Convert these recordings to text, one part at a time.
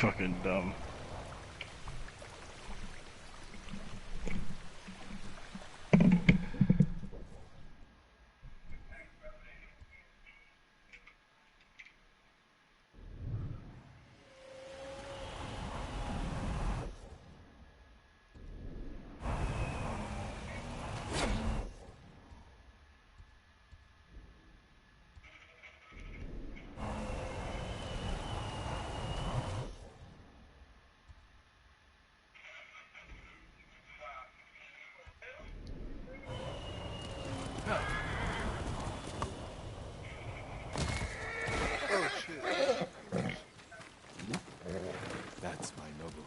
Fucking dumb. Oh shit. That's my Nobu.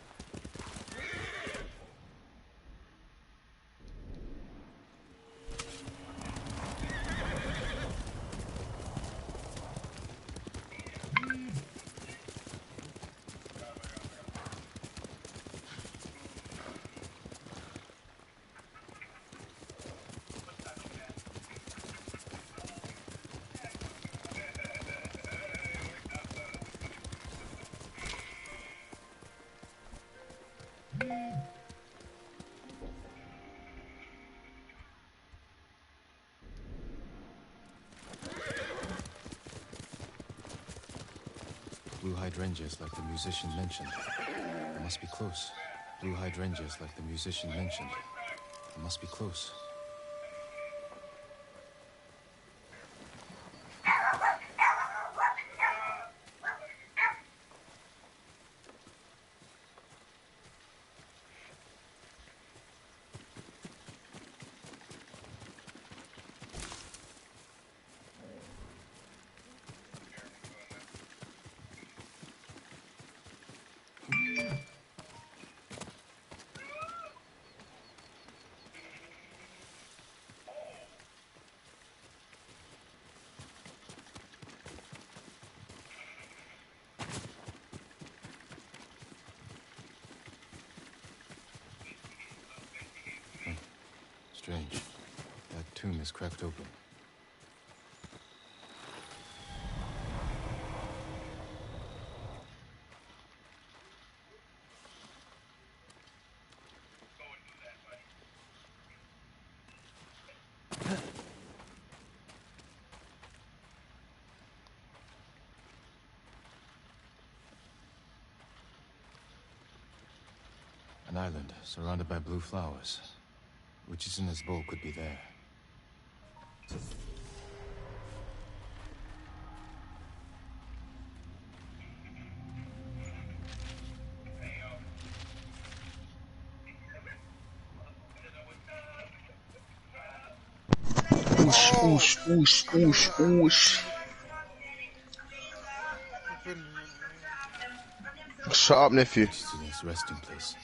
Blue hydrangeas like the musician mentioned. I must be close. Blue hydrangeas like the musician mentioned. I must be close. Strange. That tomb is cracked open. An island surrounded by blue flowers. Witches in this bowl could be there. Oosh, oosh, oosh, oosh, oosh. Shut up, nephew. Witches in this resting place.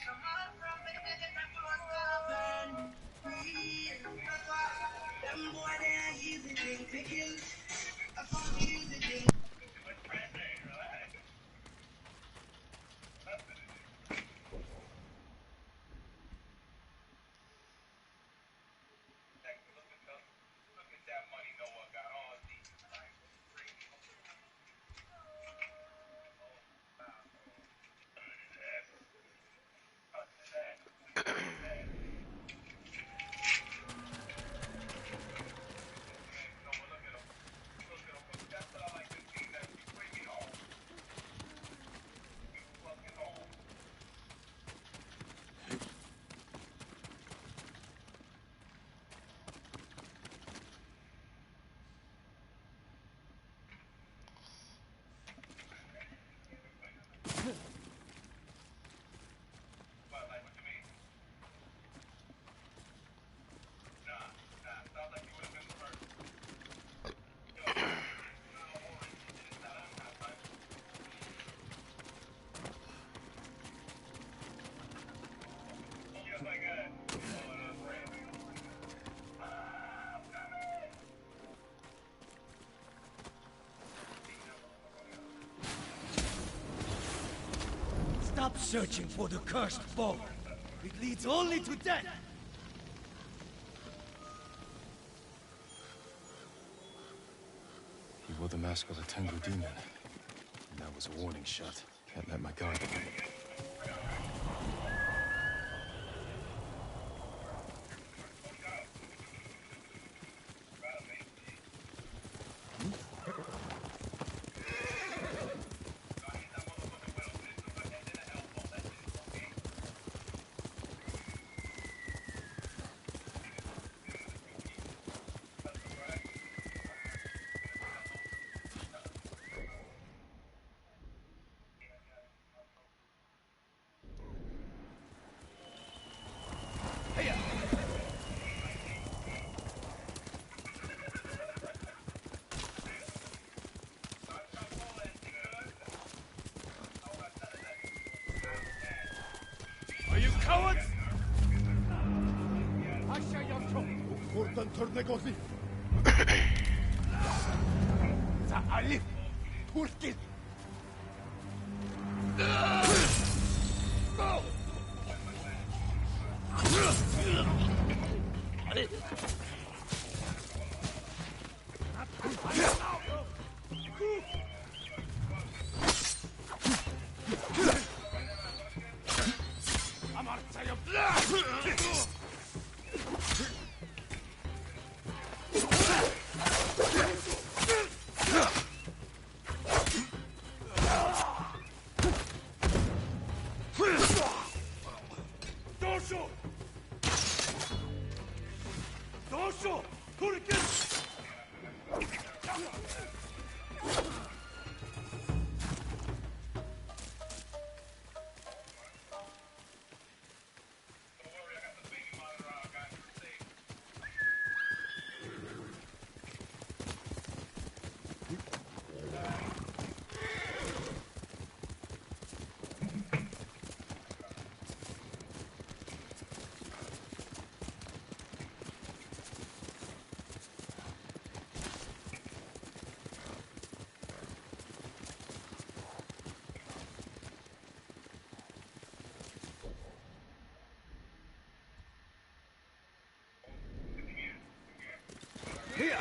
Stop searching for the cursed bow. It leads only to death. He wore the mask of a Tengu demon. And that was a warning shot. Can't let my guard down. Are you cowards? Buradan törnegozi. Sa Alif! Turkil! Dosho! Dosho! Turkil! Here!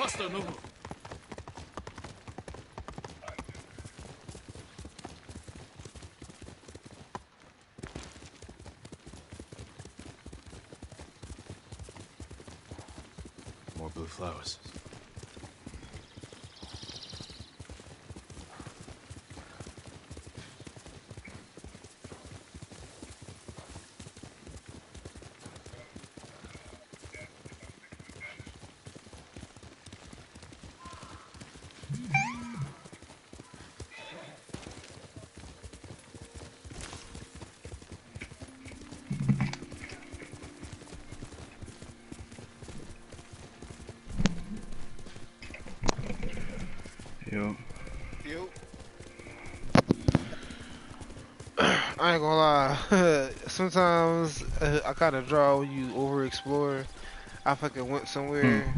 Faster, Nuhu! More blue flowers. Yo. Yo. I ain't gonna lie. Sometimes I kind of draw when you overexplore. I fucking went somewhere,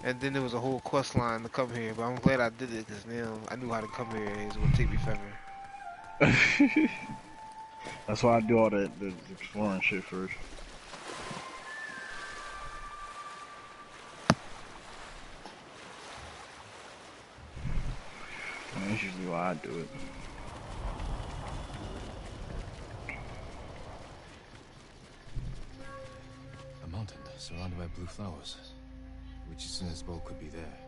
and then there was a whole quest line to come here. But I'm glad I did it because now I knew how to come here, and it was gonna take me forever. That's why I do all the exploring shit first. And that's usually why I do it. A mountain surrounded by blue flowers. Which as soon as bowl could be there.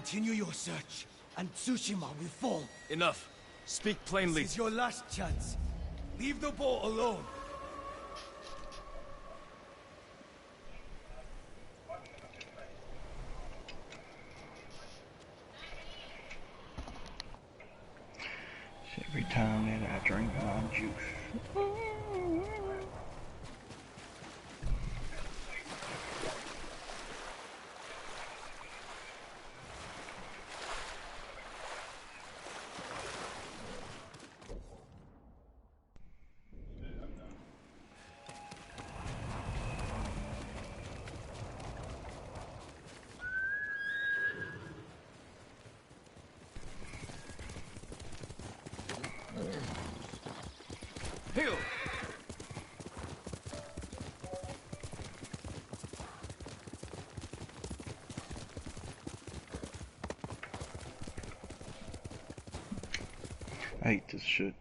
continue your search, and Tsushima will fall. Enough. Speak plainly. This is your last chance. Leave the boat alone. Every time that I drink my juice. Heal. I hate this shit.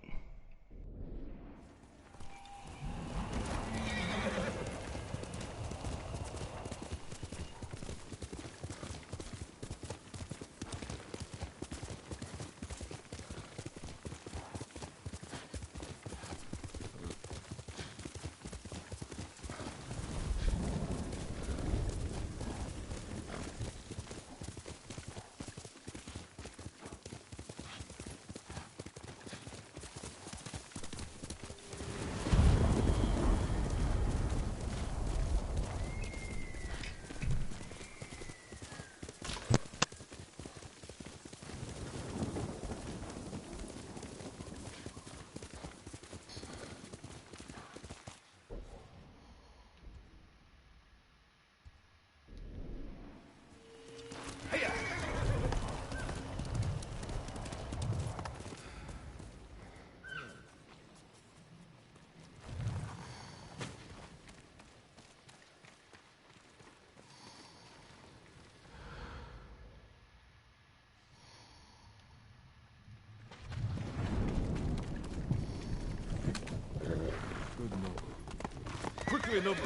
Quickly, Nobu.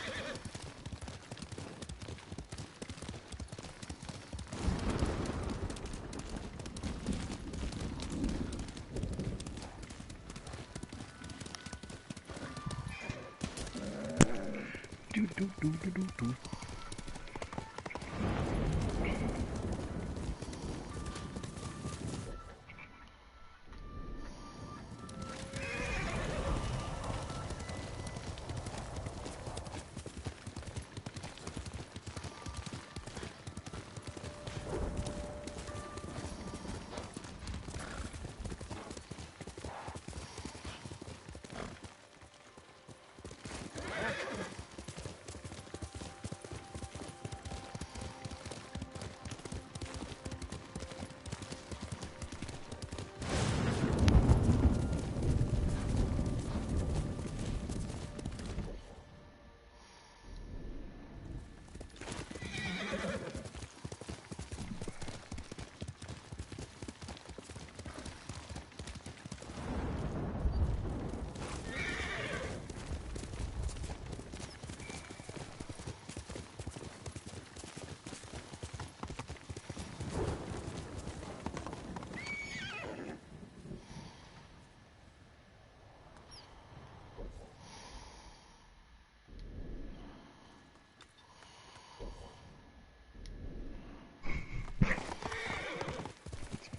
Do do do do do do.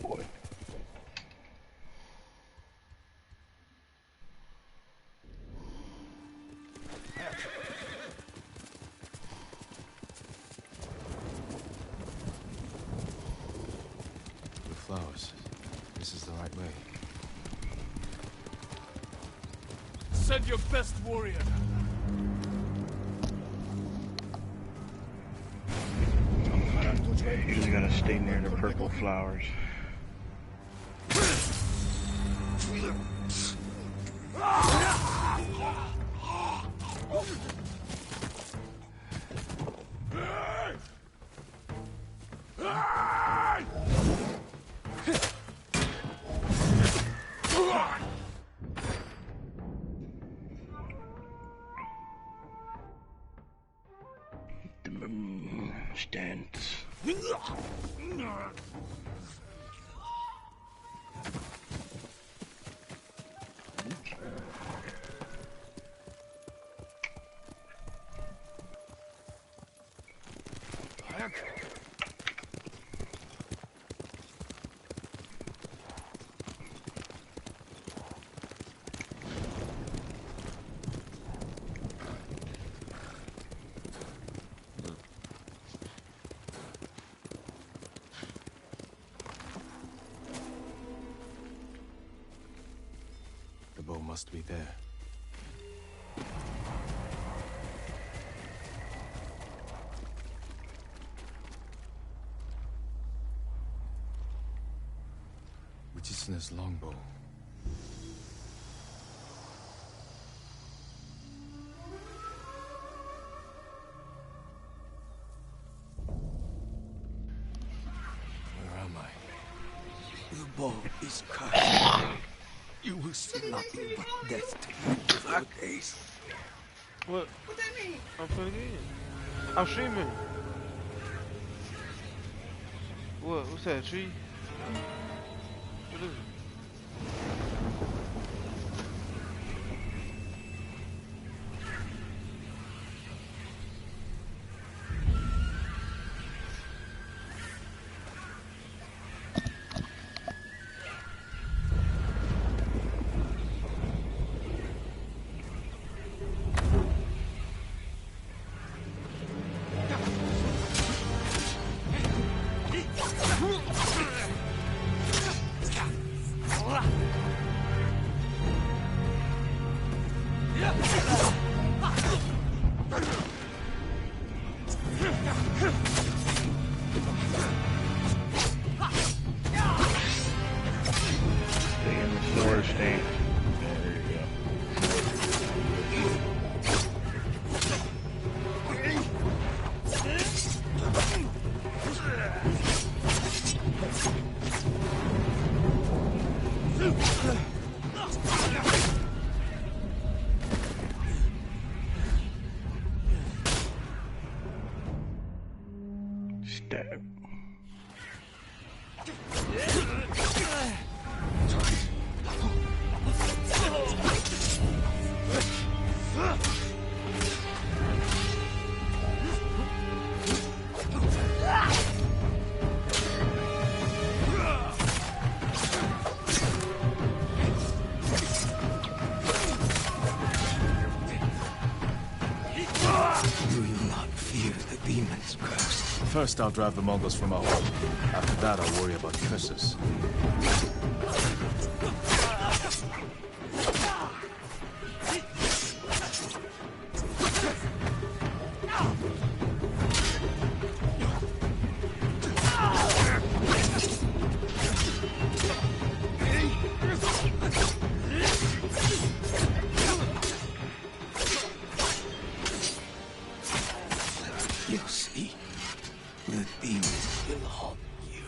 Boy. The flowers. This is the right way. Send your best warrior. You just gotta stay near the purple flowers. The moon stands The bow must be there. Wichisne's longbow. Where am I? The bow is cursed. You will see nothing but death to you for 4 days. What? What that mean? I'm finna get in. I'm streaming. What? What's that, tree? What is it? Sword stain. Yeah, there you go. Stab. Do you not fear the demon's curse? First, I'll drive the Mongols from our home. After that, I'll worry about curses. You see, the demons will haunt you.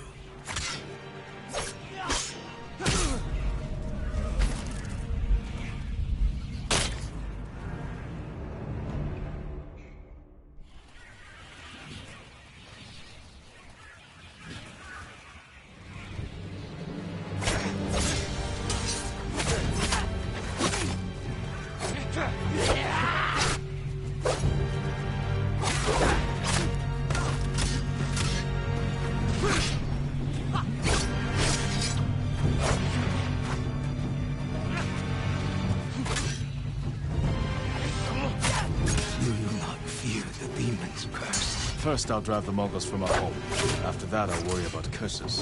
Do you not fear the demon's curse? First, I'll drive the Mongols from our home. After that, I'll worry about curses.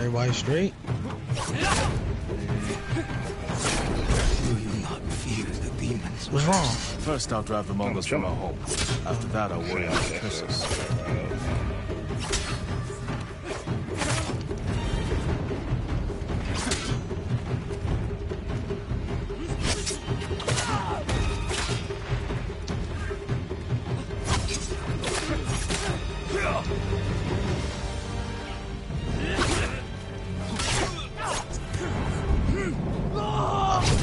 Everybody straight? Do you not fear the demons? What's wrong? First, I'll drive the Mongols from our home. After that, I'll worry about the curses.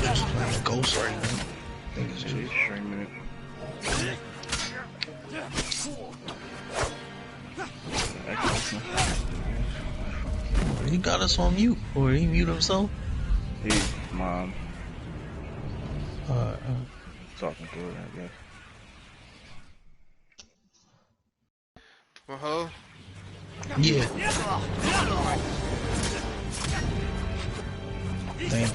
Just playing Ghost right now. I think it's just streaming it. He got us on mute, or he mute himself? Hey, mom. Uh, Talking to her, I guess. Well, yeah. Damn.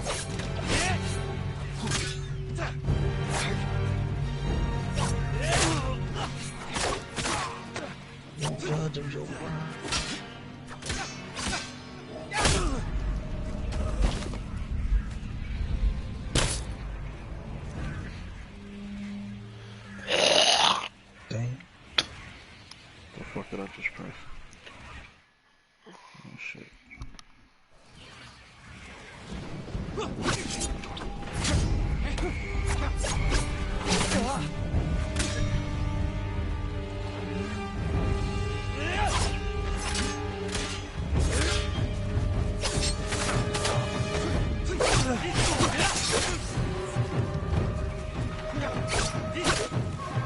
Judge of your word. Damn. The fuck did I just press? Oh shit.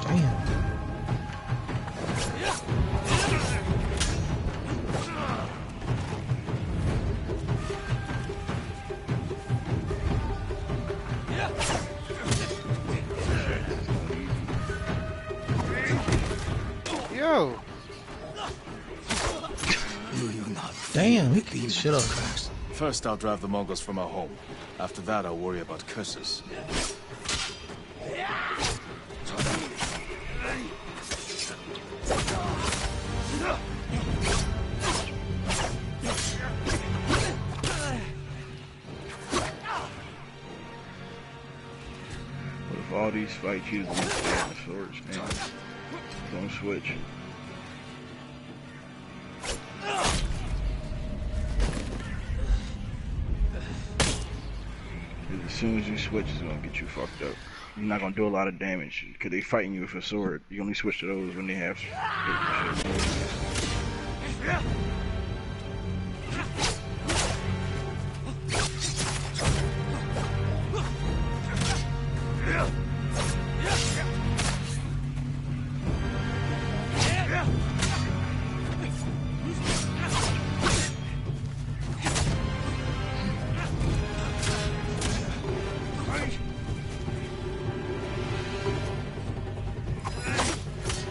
Damn. yo, Do you not Damn, he fear the kicked demons? shit up. First, I'll drive the Mongols from our home. After that, I'll worry about curses. What if all these fights using the swords, man? Don't switch. As soon as you switch, it's gonna get you fucked up. You're not gonna do a lot of damage because they fighting you with a sword. You only switch to those when they have.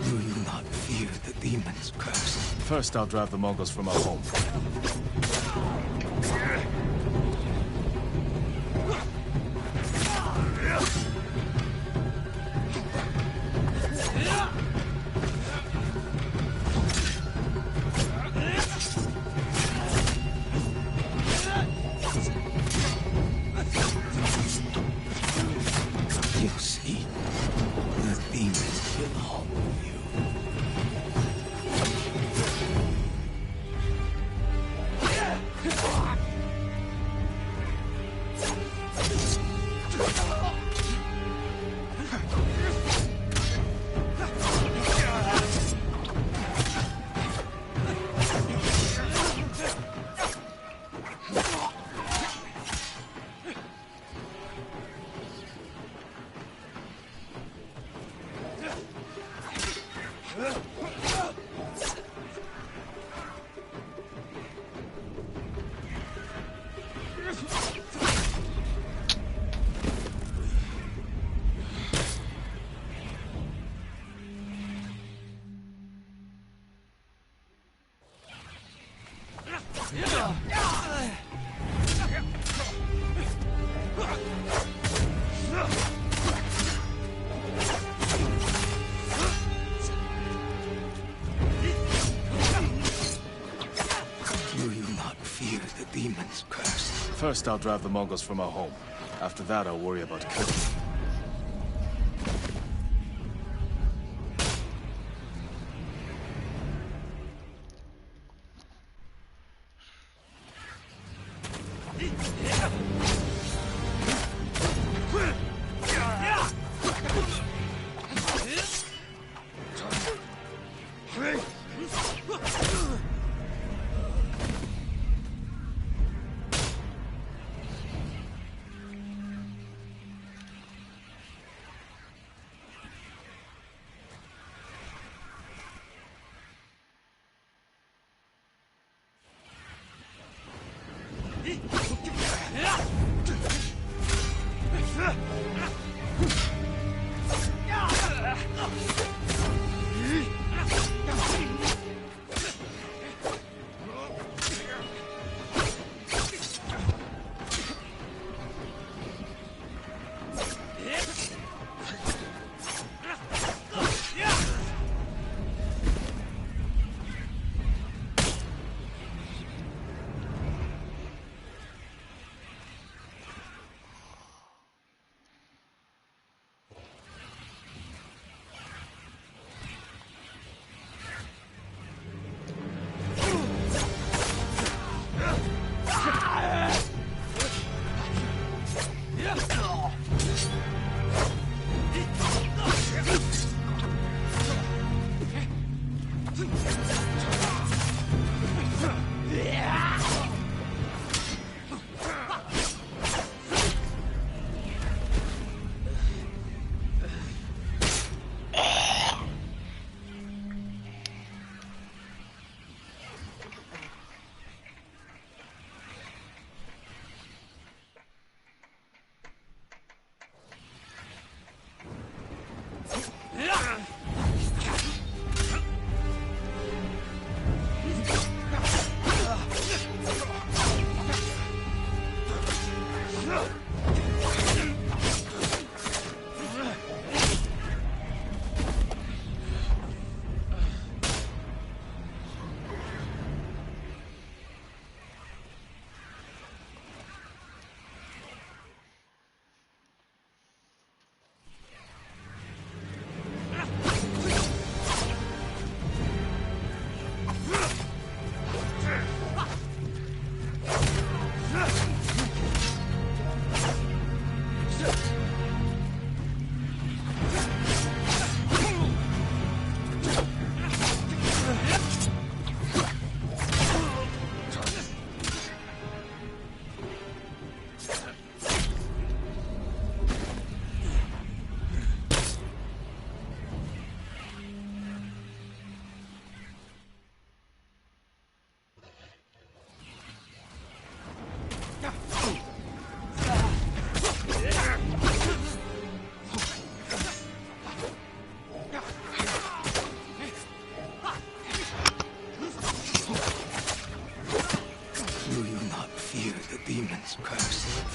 Do you not fear the demons' curse? First, I'll drive the Mongols from our home. You see, the demons belong to you. Do you not fear the First, I'll drive the Mongols from our home. After that, I'll worry about cooking.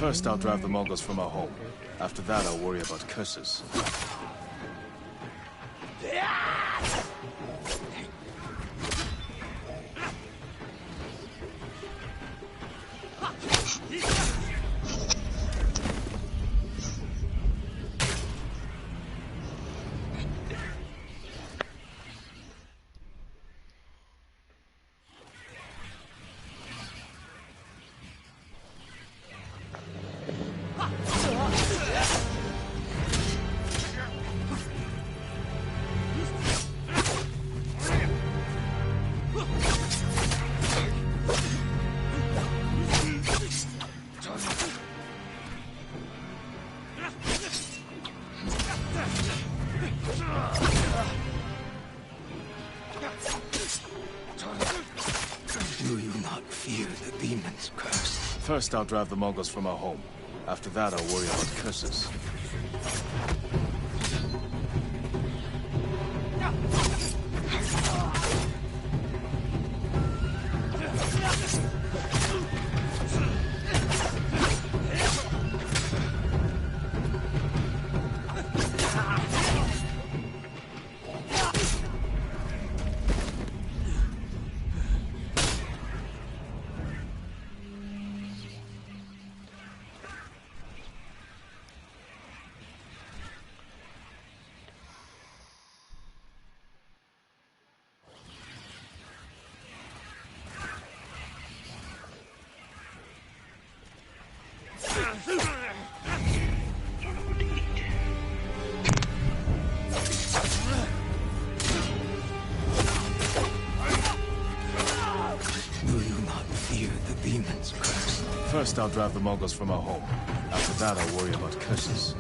First, I'll drive the Mongols from our home. After that, I'll worry about curses. Do you not fear the demon's curse? First, I'll drive the Mongols from our home. After that, I'll worry about curses. demon's curse. First, I'll drive the Mongols from our home. After that, I'll worry about curses.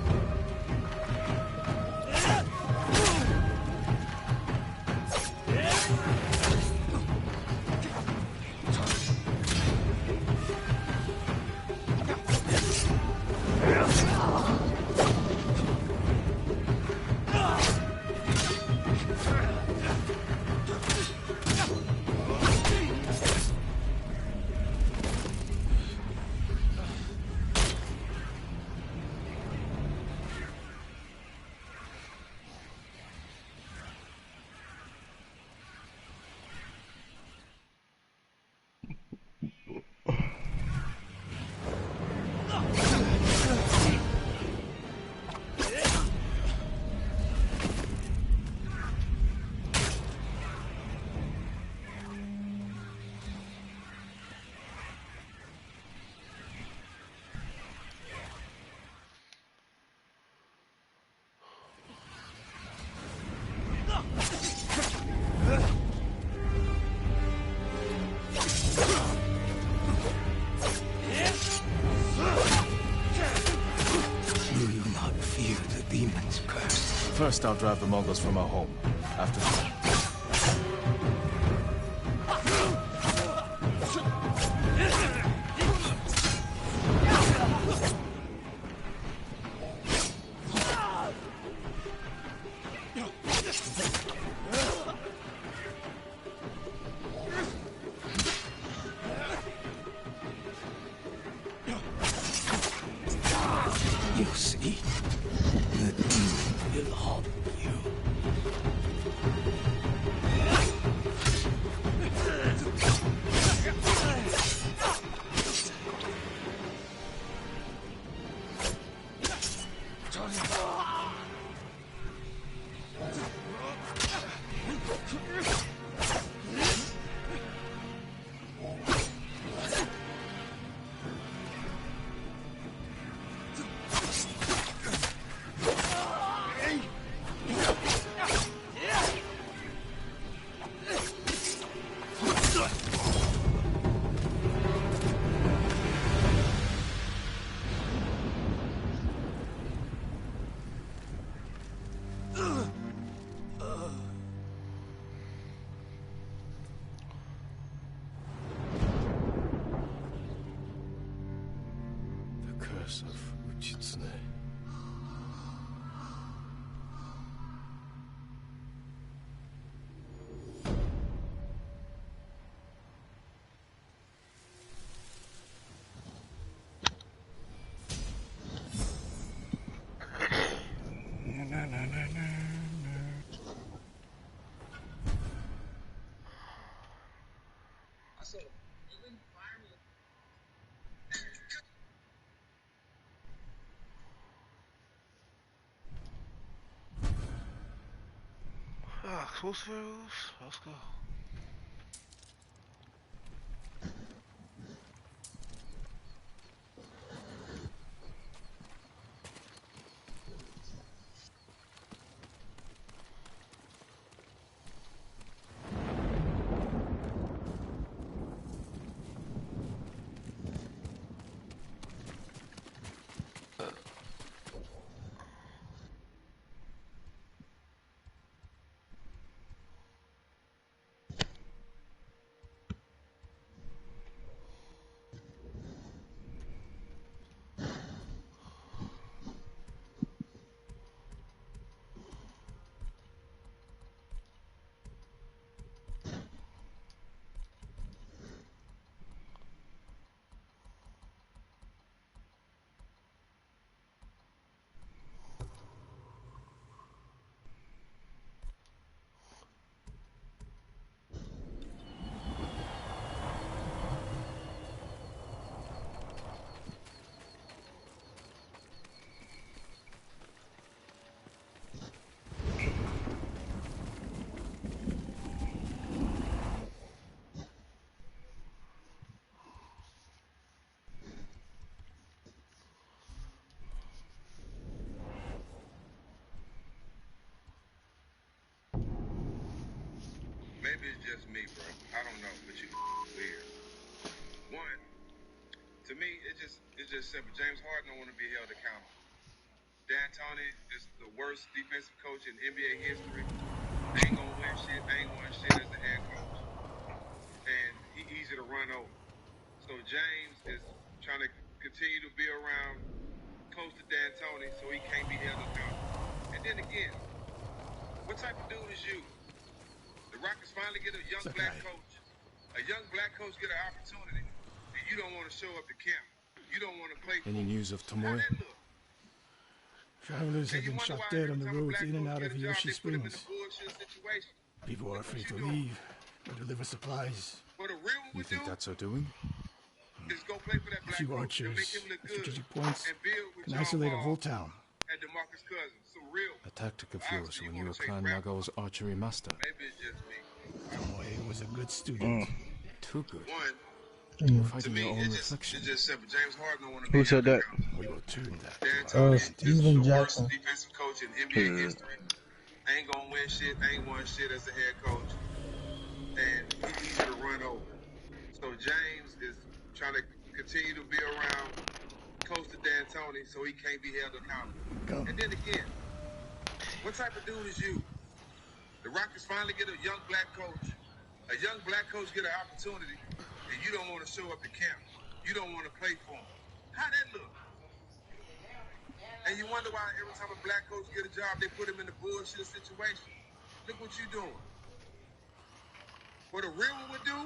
First, I'll drive the Mongols from our home. After that... You see? The demon will haunt you. The curse of Uchitsune. Ah, close fills. Let's go. Maybe it's just me, bro. I don't know, but you weird. One, it's just simple. James Harden don't want to be held accountable. D'Antoni is the worst defensive coach in NBA history. Ain't gonna win shit. Ain't won shit as the head coach. And he easy to run over. So James is trying to continue to be around close to D'Antoni so he can't be held accountable. And then again, what type of dude is you? The Rockets finally get a young black coach. A young black coach get an opportunity, and you don't want to show up to camp. You don't want to play. Any news of Tomoe? Travelers have been shot dead on the roads in and out of Hiyoshi Springs. People are afraid to leave or deliver supplies. You think that's her doing? A few archers at strategic points can isolate a whole town. A tactic of yours when you were Clan Nagao's archery master. Tomoe was a good student. Too good. You're fighting your own reflection. Who said that? We will tune that. Steven Jackson. Defensive coach in NBA history. Ain't gonna win shit. Ain't won shit as the head coach. And he's easy to run over. So James is trying to continue to be around close to D'Antoni so he can't be held accountable. And then again, what type of dude is you? The Rockets finally get a young black coach. A young black coach get an opportunity, and you don't want to show up to camp. You don't want to play for him. How that look? And you wonder why every time a black coach get a job, they put him in the bullshit situation. Look what you doing. What a real one would do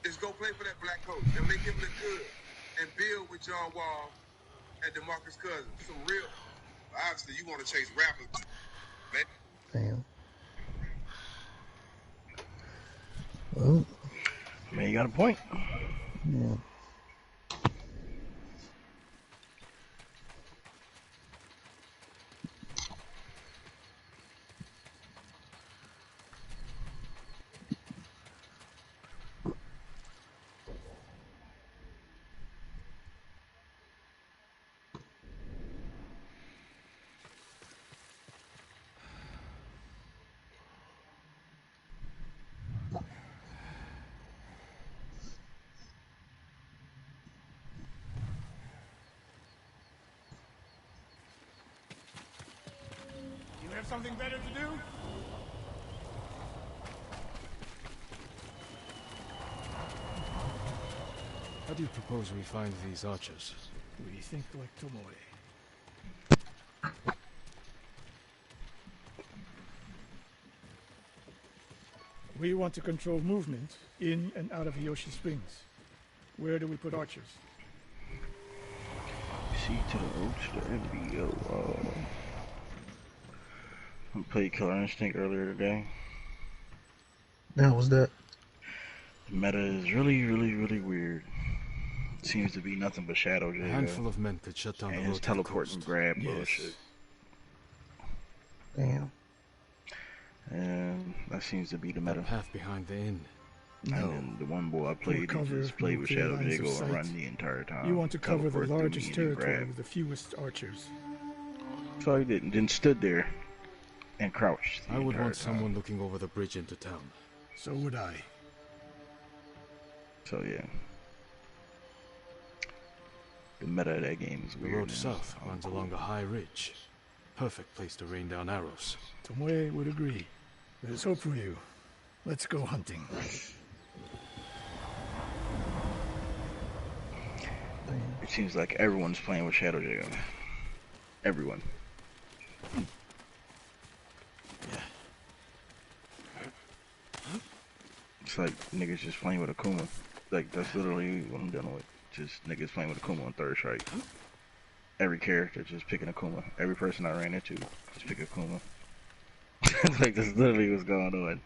is go play for that black coach and make him look good and build with John Wall and DeMarcus Cousins. Some real. Obviously, you want to chase rappers, man. Damn. Well, Man, you got a point. yeah. You have something better to do? How do you propose we find these archers? We think like Tomoe. We want to control movement in and out of Hiyoshi Springs. Where do we put archers? C to the O to the NBO. I played Killer Instinct earlier today. Now, was that? The meta is really weird. It seems to be nothing but Shadow A Jago. handful of men could shut down And the his road to the teleport coast. and grab Yes. bullshit. Damn. And that seems to be the The meta. path behind the inn. No. And then the one boy I played, he cover, just played no with clear Shadow lines of Jago and sight. run the entire time. You want to cover the Teleport through me largest and then territory grab. with the fewest archers. So he didn't. Then stood there and crouched. the I would entire want time. someone looking over the bridge into town. So would I. So yeah. The meta of that game is The weird. road man. south Oh, runs cool. along a high ridge. Perfect place to rain down arrows. Tomoe would agree. There's hope for you. Let's go hunting. It seems like everyone's playing with Shadow Jago. Everyone. It's like niggas just playing with Akuma. Like that's literally what I'm dealing with. Just niggas playing with Akuma on third strike. Every character just picking Akuma. Every person I ran into just pick Akuma. Like that's literally what's going on.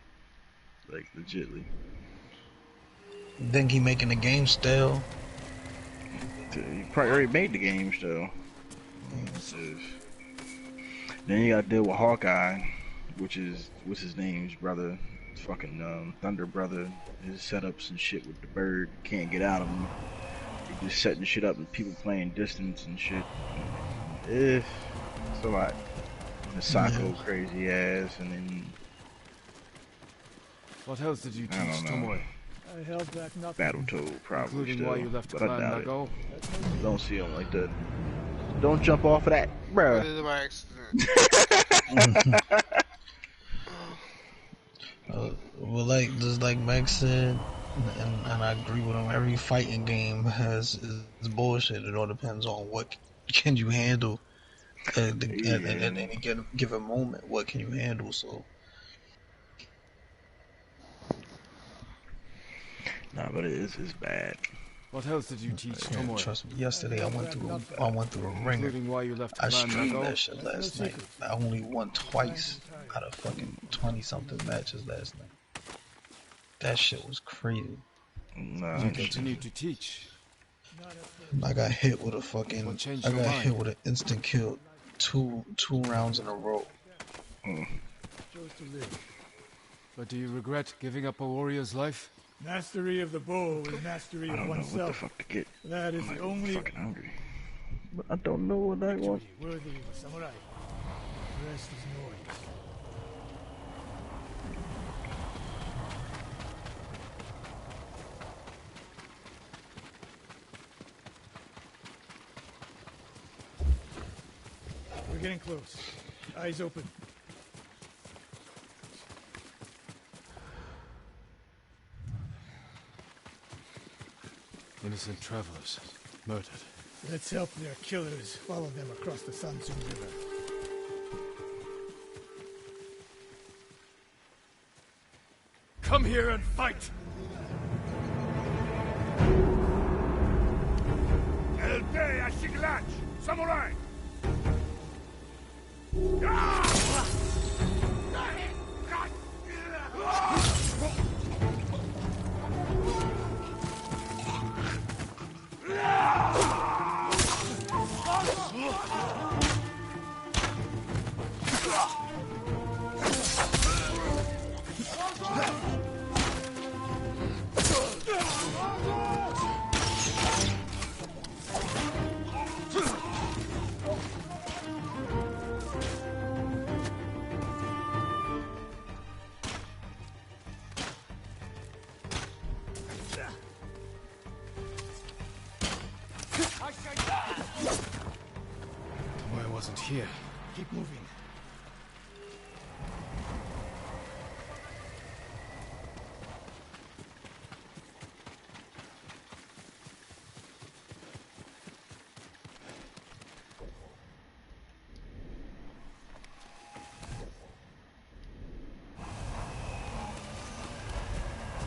Like legitly. Think he making the game stale? You probably already made the game still. Then you gotta deal with Hawkeye, which is what's his name's brother, fucking Thunder brother. His setups and shit with the bird, can't get out of him. He just setting shit up and people playing distance and shit. It's a lot. The Sako crazy ass, and then What else did you I teach don't know. Tomoe? I held back nothing. Battletoad probably Including still, why you left but I Clan doubt it. Nago? Don't see him like that. Don't jump off of that, I bruh. did it by accident. Well, like just like Max said, and I agree with him. Every fighting game is bullshit. It all depends on what can you handle at any given moment. What can you handle? So. Nah, but it's bad. What else did you teach Tomoe? Trust me. Yesterday I went through a ringer. Including why you left I Clan streamed Nago? that shit last night. I only won twice out of fucking 20 something matches last night. That shit was crazy. Nah, You continue to teach. I got hit with a fucking. I got hit with an instant kill, two rounds in a row. But do you regret giving up a warrior's life? Mastery of the bow is mastery of I don't know what the oneself. fuck to get. That is the only fucking hungry. But I don't know what I want. worthy of a samurai. The rest is noise. We're getting close. Eyes open. Innocent travelers, murdered. Let's help their killers follow them across the Sansun River. Come here and fight! El Dey Ashiglach! Samurai! Tomoe wasn't here. Keep moving.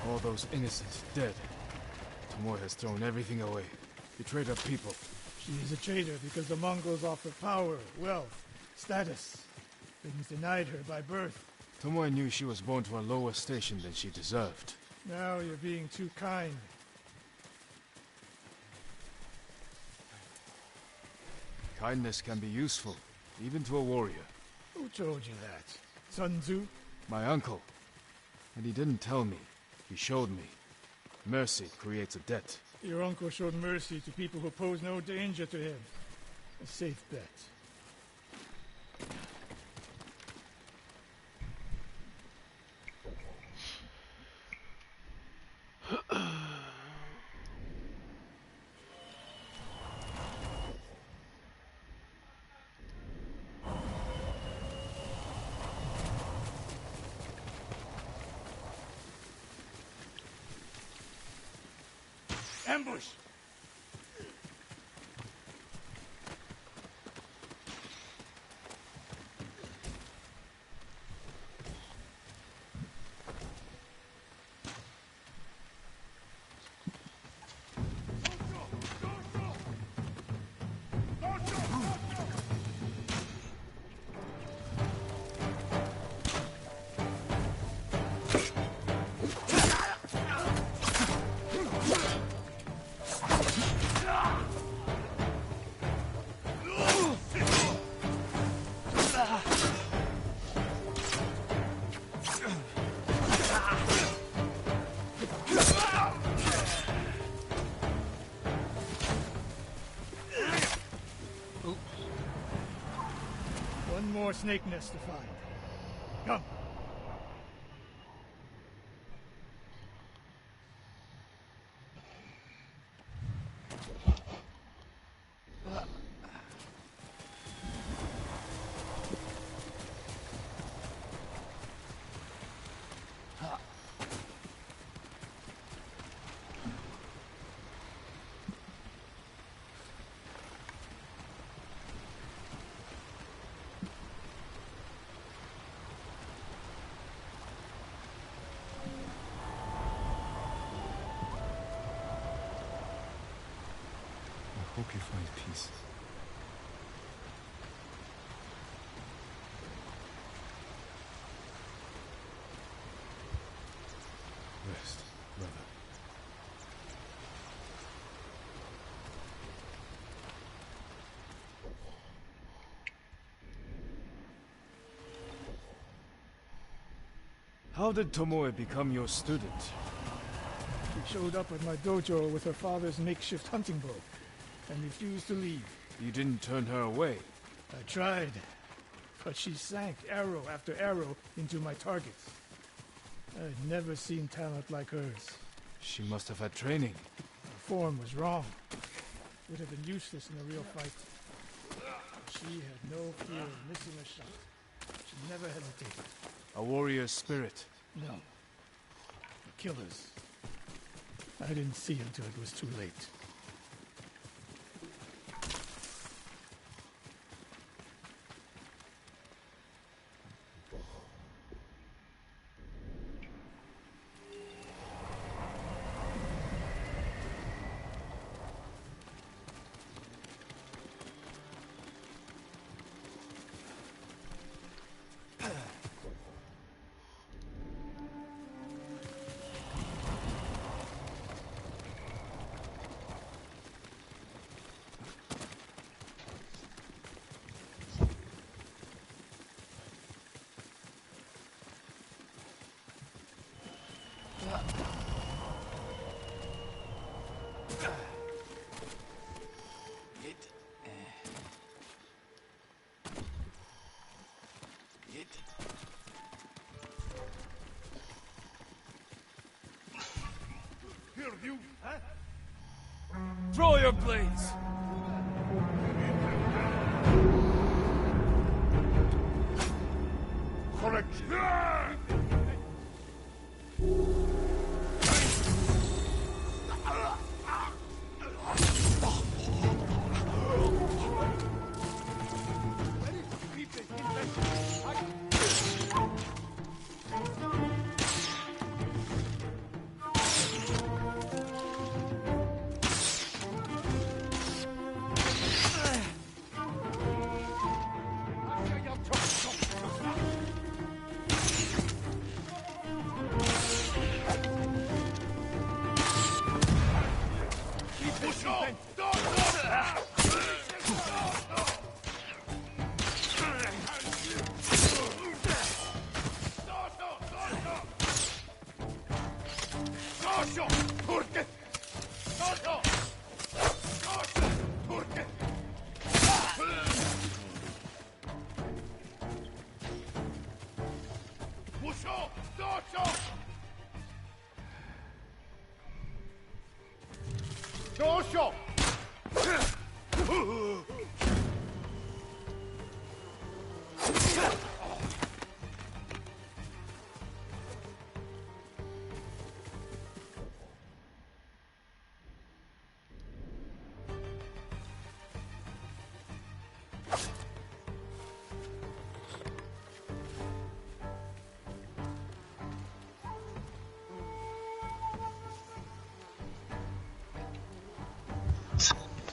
All those innocents dead. Tomoe has thrown everything away. Betrayed her people. She is a traitor because the Mongols offer power, wealth, status. Things denied her by birth. Tomoe knew she was born to a lower station than she deserved. Now you're being too kind. Kindness can be useful, even to a warrior. Who told you that? Sun Tzu? My uncle. And he didn't tell me. He showed me. Mercy creates a debt. Your uncle showed mercy to people who pose no danger to him. A safe bet. Ambush! One more snake nest to find. Come. hope you find peace. Rest, brother. How did Tomoe become your student? She showed up at my dojo with her father's makeshift hunting bow and refused to leave. You didn't turn her away. I tried, but she sank arrow after arrow into my targets. I'd never seen talent like hers. She must have had training. Her form was wrong. Would have been useless in a real fight. She had no fear of missing a shot. She never hesitated. A warrior's spirit. No. The killers. I didn't see until it was too late. Here, you, huh? Draw your blades! Correct.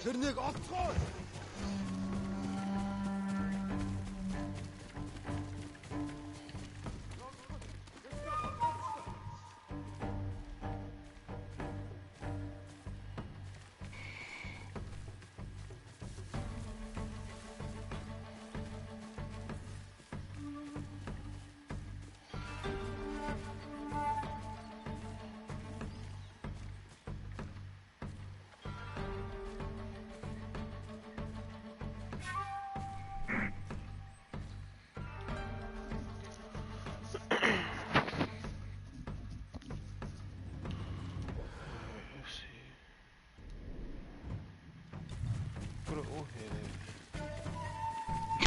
тэрнийг олцгоо.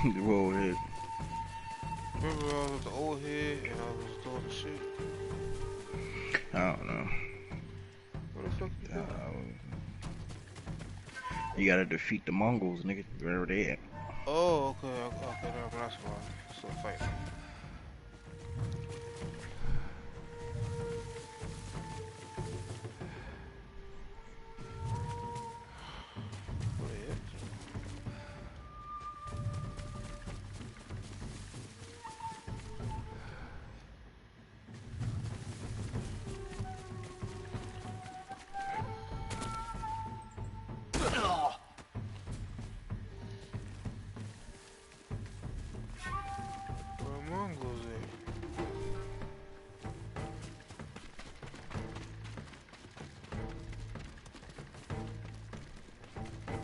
The old head. Remember I was at the old head and I was doing the shit? I don't know. What the fuck you doing? You gotta defeat the Mongols, nigga. Wherever they at. Oh, okay, that's why. It's a fight. Where they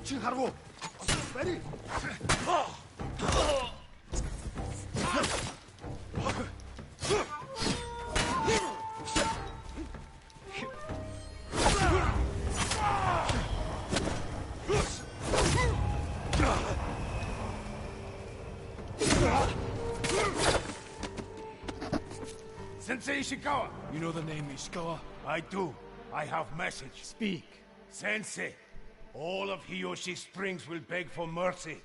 칭하라고. 메리. Sensei Ishikawa. You know the name Ishikawa? I do. I have message. Speak. Sensei, all of Hiyoshi Springs will beg for mercy,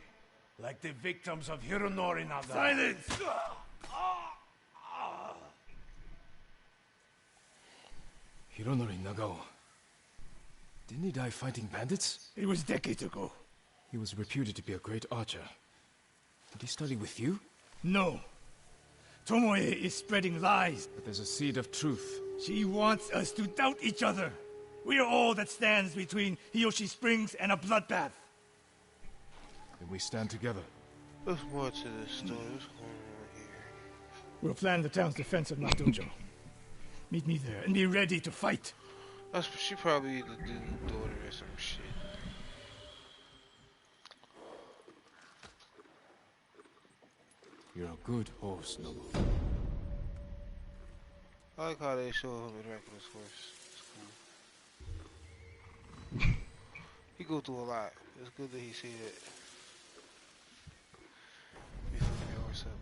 like the victims of Hironori Naga. Silence! Hironori Nagao. Didn't he die fighting bandits? It was decades ago. He was reputed to be a great archer. Did he study with you? No. Tomoe is spreading lies. But there's a seed of truth. She wants us to doubt each other. We are all that stands between Hiyoshi Springs and a bloodbath. Then we stand together. There's more to this story. What's going on here? We'll plan the town's defense of Nadojo. Meet me there and be ready to fight. She probably the dude's daughter or some shit. You're a good horse, Nobu. I like how they show him in Reckless Horse. It's cool. He go through a lot. It's good that he see that. Be fucking your horse up.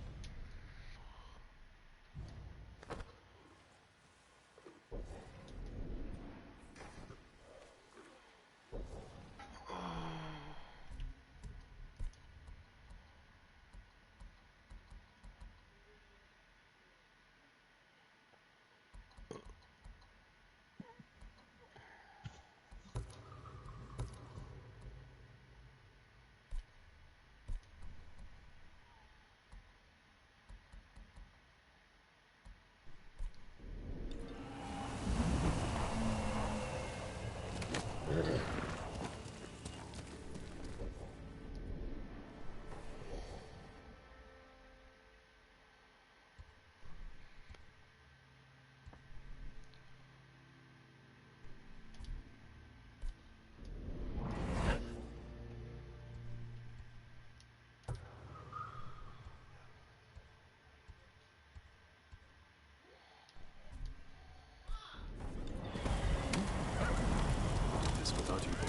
This without you, boy.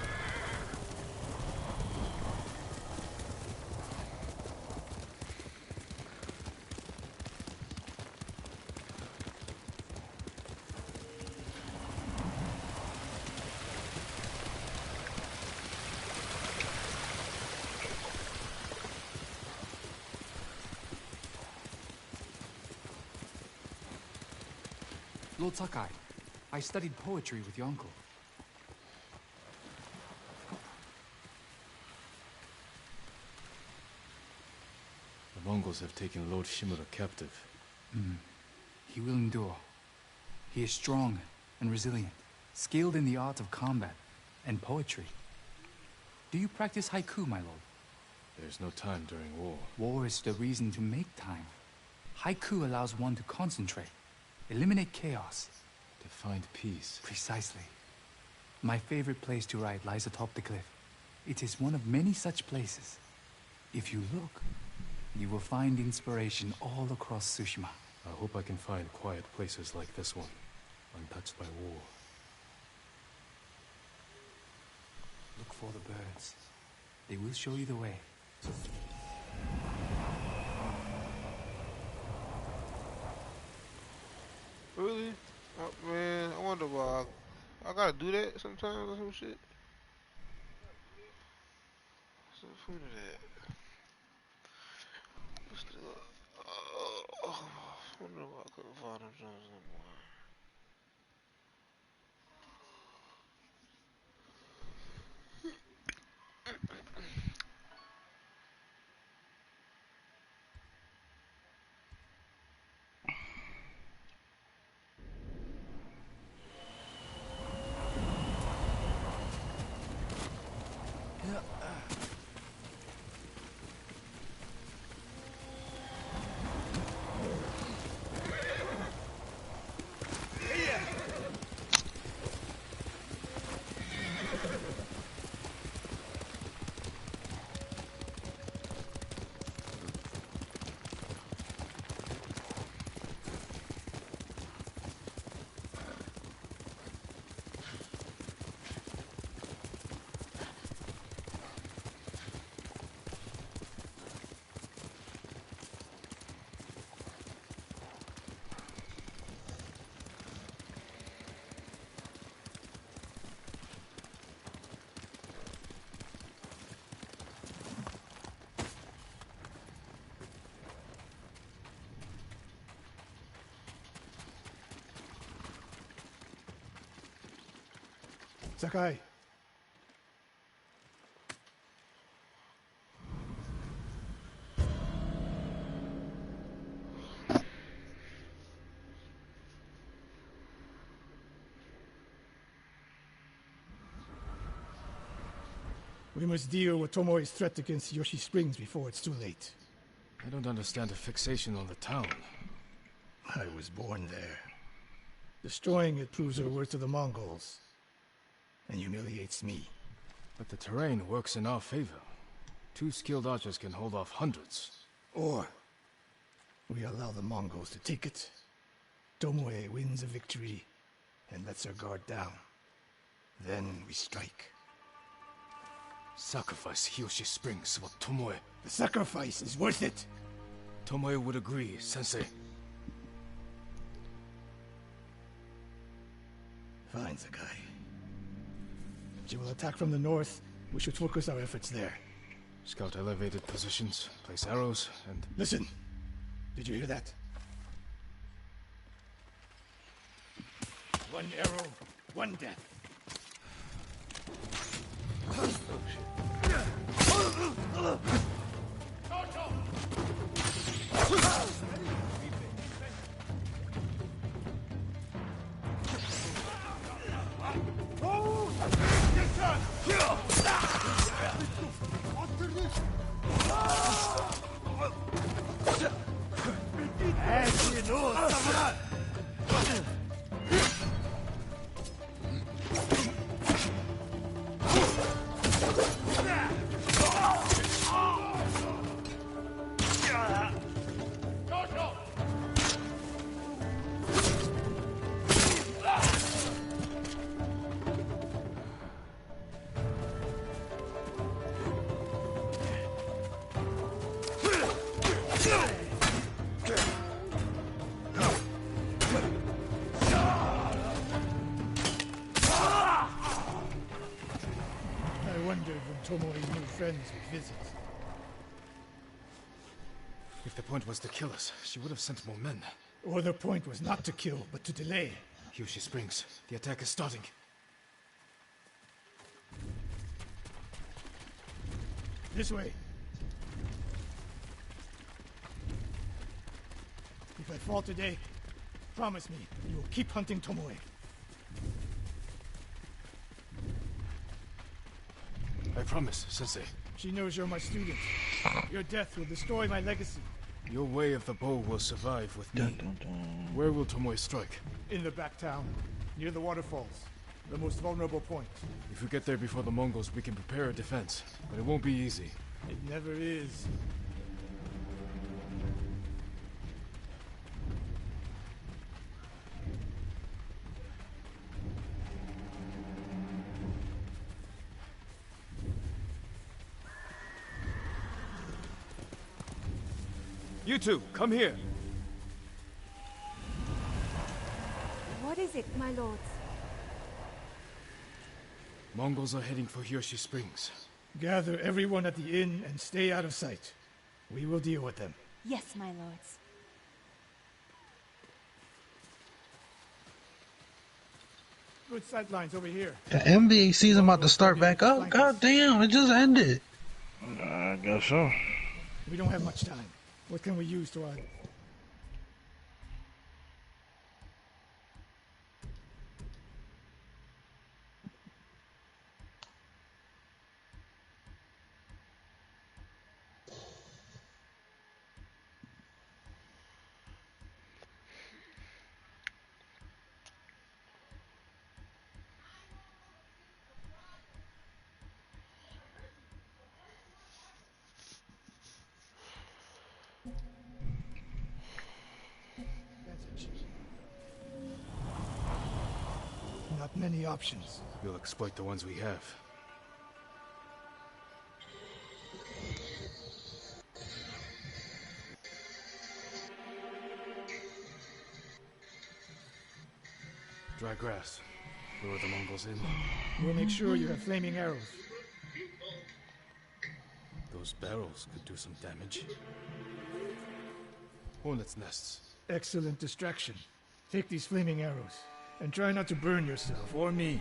Lord Sakai, I studied poetry with your uncle. The Mongols have taken Lord Shimura captive. He will endure. He is strong and resilient, skilled in the art of combat and poetry. Do you practice haiku, my lord? There's no time during war. War is the reason to make time. Haiku allows one to concentrate, eliminate chaos. To find peace. Precisely. My favorite place to write lies atop the cliff. It is one of many such places. If you look, you will find inspiration all across Tsushima. I hope I can find quiet places like this one, untouched by war. Look for the birds. They will show you the way. Really? Oh, man, I wonder why I gotta do that sometimes or some shit. What's the point of that? What's the, I wonder why I couldn't find them Jones no more. Sakai. We must deal with Tomoe's threat against Yoshi Springs before it's too late. I don't understand the fixation on the town. I was born there. Destroying it proves our worth to the Mongols. And humiliates me. But the terrain works in our favor. 2 skilled archers can hold off hundreds. Or we allow the Mongols to take it. Tomoe wins a victory and lets our guard down. Then we strike. Sacrifice Hiyoshi Springs for Tomoe. The sacrifice is worth it. Tomoe would agree, Sensei. Fine, Sakai. She will attack from the north. We should focus our efforts there. Scout elevated positions, place arrows, and... Listen! Did you hear that? 1 arrow, 1 death. Oh, shit. Tomoe's new friends would visit. If the point was to kill us, she would have sent more men. Or the point was not to kill, but to delay. Hiyoshi Springs. The attack is starting. This way. If I fall today, promise me you will keep hunting Tomoe. I promise, Sensei. She knows you're my student. Your death will destroy my legacy. Your way of the bow will survive with me. Where will Tomoe strike? In the back town, near the waterfalls. The most vulnerable point. If we get there before the Mongols, we can prepare a defense. But it won't be easy. It never is. You two, come here. What is it, my lords? Mongols are heading for Hiyoshi Springs. Gather everyone at the inn and stay out of sight. We will deal with them. Yes, my lords. Good sight lines over here. The NBA season about to start back up. God damn, it just ended. I guess so. We don't have much time. What can we use to our... Not many options. We'll exploit the ones we have. Dry grass. Lure the Mongols in. We'll make sure you have flaming arrows. Those barrels could do some damage. Hornets' nests. Excellent distraction. Take these flaming arrows, and try not to burn yourself or me.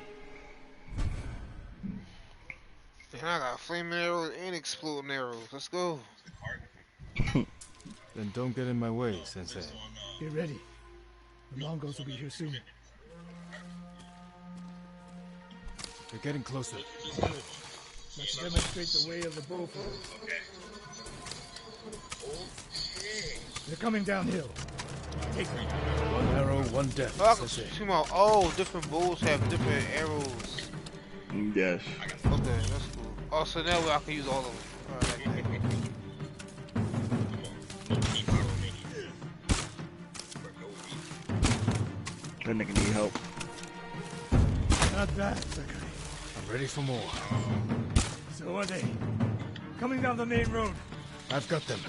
And I got flaming arrows and exploding arrows. Let's go. Then don't get in my way, Sensei. Get ready. The Mongols will be here soon. They're getting closer. Let's demonstrate the way of the bow for them. They're coming downhill. Take them. One arrow, one death, Sensei. Oh, different bows have different arrows. Yes. Okay, that's cool. Oh, so now I can use all of them. Alright. That nigga need help. Not bad, Sakai. I'm ready for more. So are they. Coming down the main road. I've got them.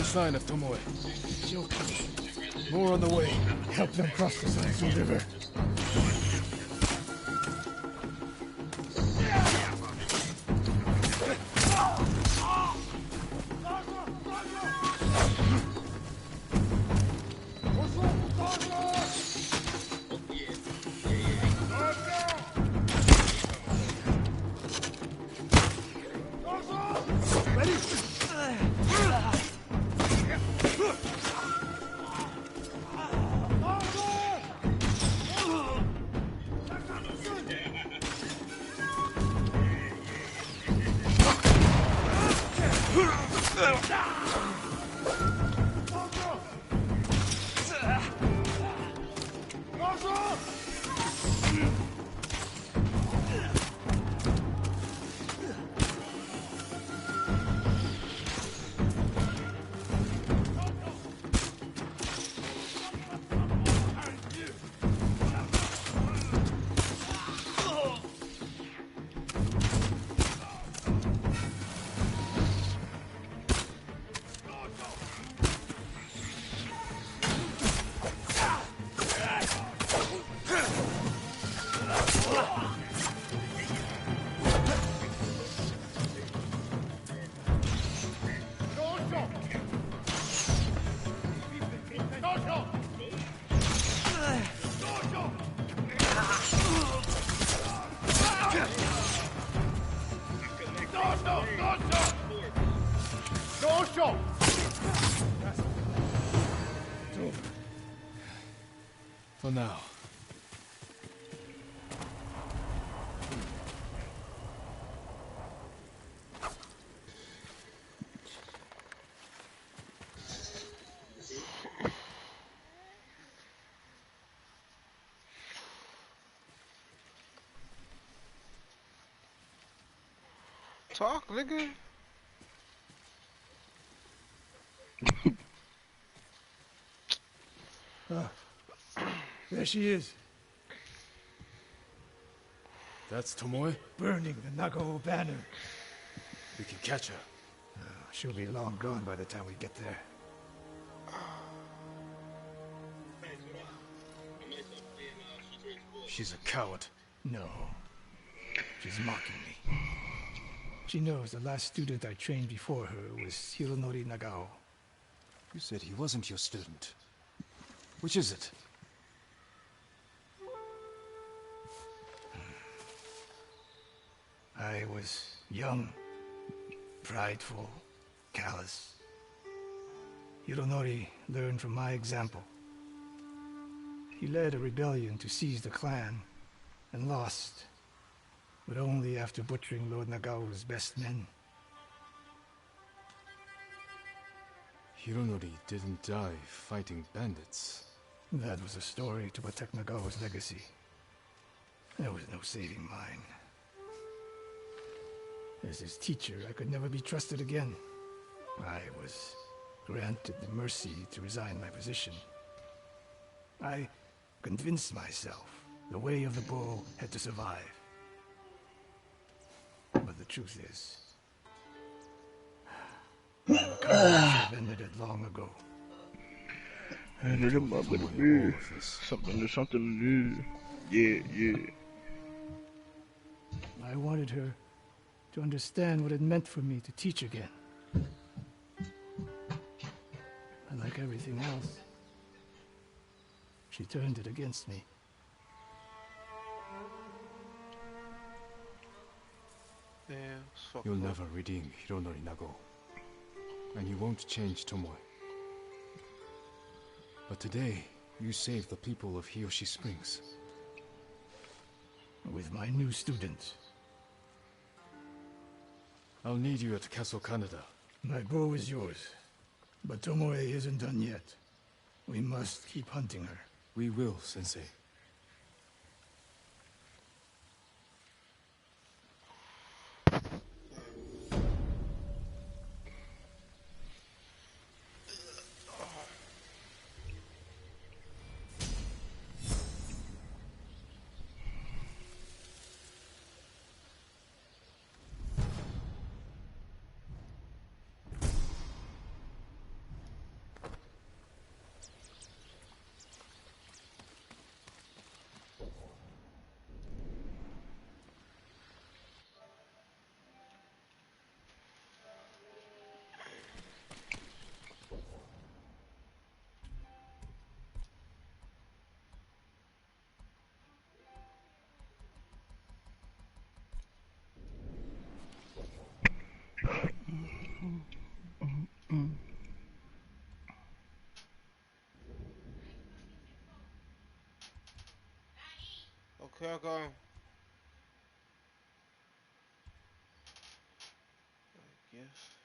Sign of Tomoe. More on the way. Help them cross the Sansu River. For now. Talk, nigga. There she is. That's Tomoe? Burning the Nagao banner. We can catch her. She'll be long gone by the time we get there. She's a coward. No. She's mocking me. She knows the last student I trained before her was Hironori Nagao. You said he wasn't your student. Which is it? I was young, prideful, callous. Hironori learned from my example. He led a rebellion to seize the clan, and lost, but only after butchering Lord Nagao's best men. Hironori didn't die fighting bandits. That was a story to protect Nagao's legacy. There was no saving mine. As his teacher, I could never be trusted again. I was granted the mercy to resign my position. I convinced myself the way of the bow had to survive. But the truth is, my should have ended it long ago. Ended him up with a something to do. Yeah. I wanted her to understand what it meant for me to teach again. And like everything else, she turned it against me. Damn, You'll never redeem Hironori Nago. And you won't change Tomoe. But today, you saved the people of Hiyoshi Springs. With my new student. I'll need you at Castle Kaneda. My bow is yours. But Tomoe isn't done yet. We must keep hunting her. We will, Sensei. Okay. I guess.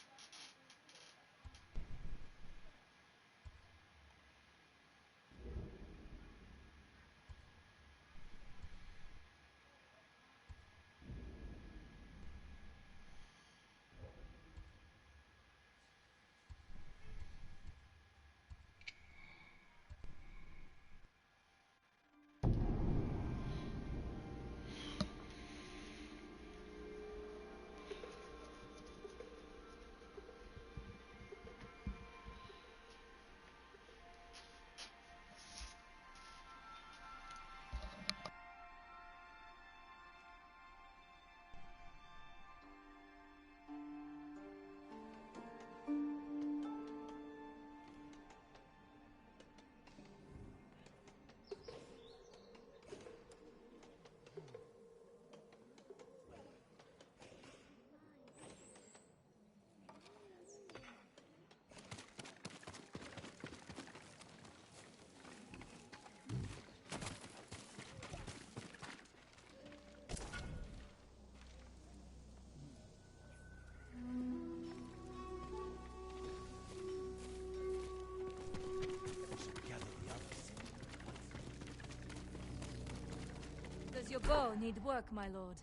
Does your bow need work, my lord?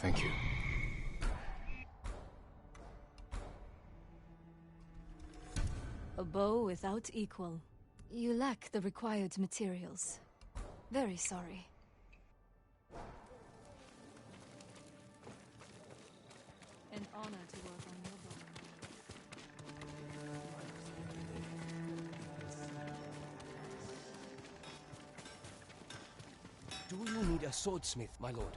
Thank you. A bow without equal. You lack the required materials. Very sorry. An honor to work on your bow. Do you need a swordsmith, my lord?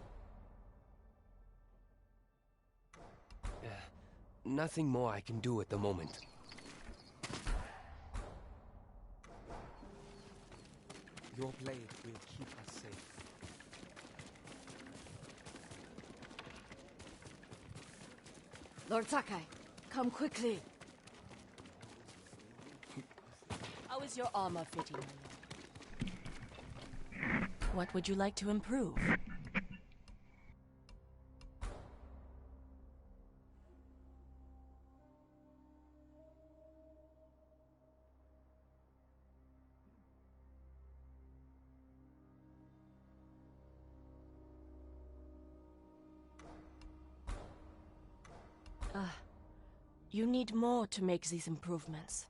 Nothing more I can do at the moment. Your blade will keep us safe. Lord Sakai, come quickly. How is your armor fitting? What would you like to improve? You need more to make these improvements.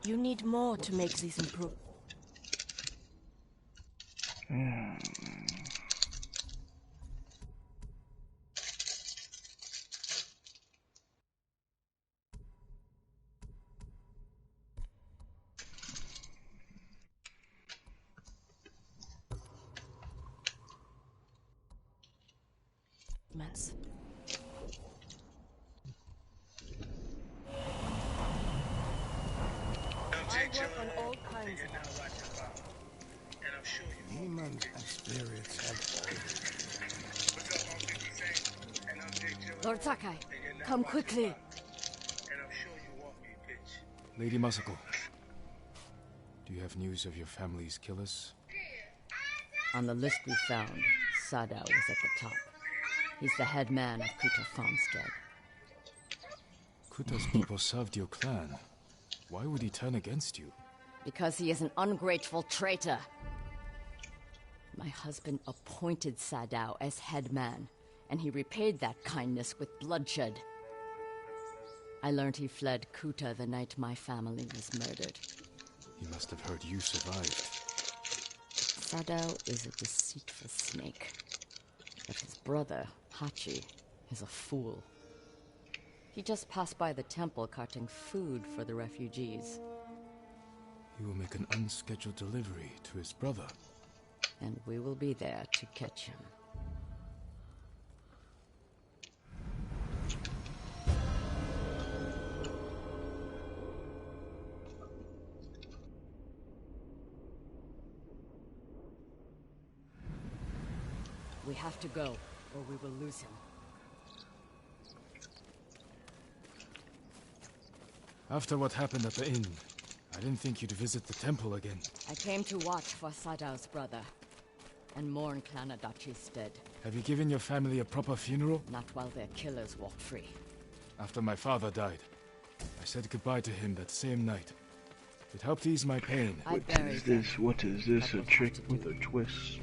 You need more to make these improvements. I work on all kinds of Demons and spirits have always... Lord Sakai, come quickly. Lady Masako, do you have news of your family's killers? On the list we found, Sadao was at the top. He's the head man of Kuta Farmstead. Kuta's people served your clan. Why would he turn against you? Because he is an ungrateful traitor. My husband appointed Sadao as head man, and he repaid that kindness with bloodshed. I learned he fled Kuta the night my family was murdered. He must have heard you survived. Sadao is a deceitful snake. But his brother, Hachi, is a fool. He just passed by the temple carting food for the refugees. He will make an unscheduled delivery to his brother. And we will be there to catch him. We have to go, or we will lose him. After what happened at the inn, I didn't think you'd visit the temple again. I came to watch for Sadao's brother, and mourn Clan Adachi's dead. Have you given your family a proper funeral? Not while their killers walk free. After my father died, I said goodbye to him that same night. It helped ease my pain. What is this? A trick with a twist?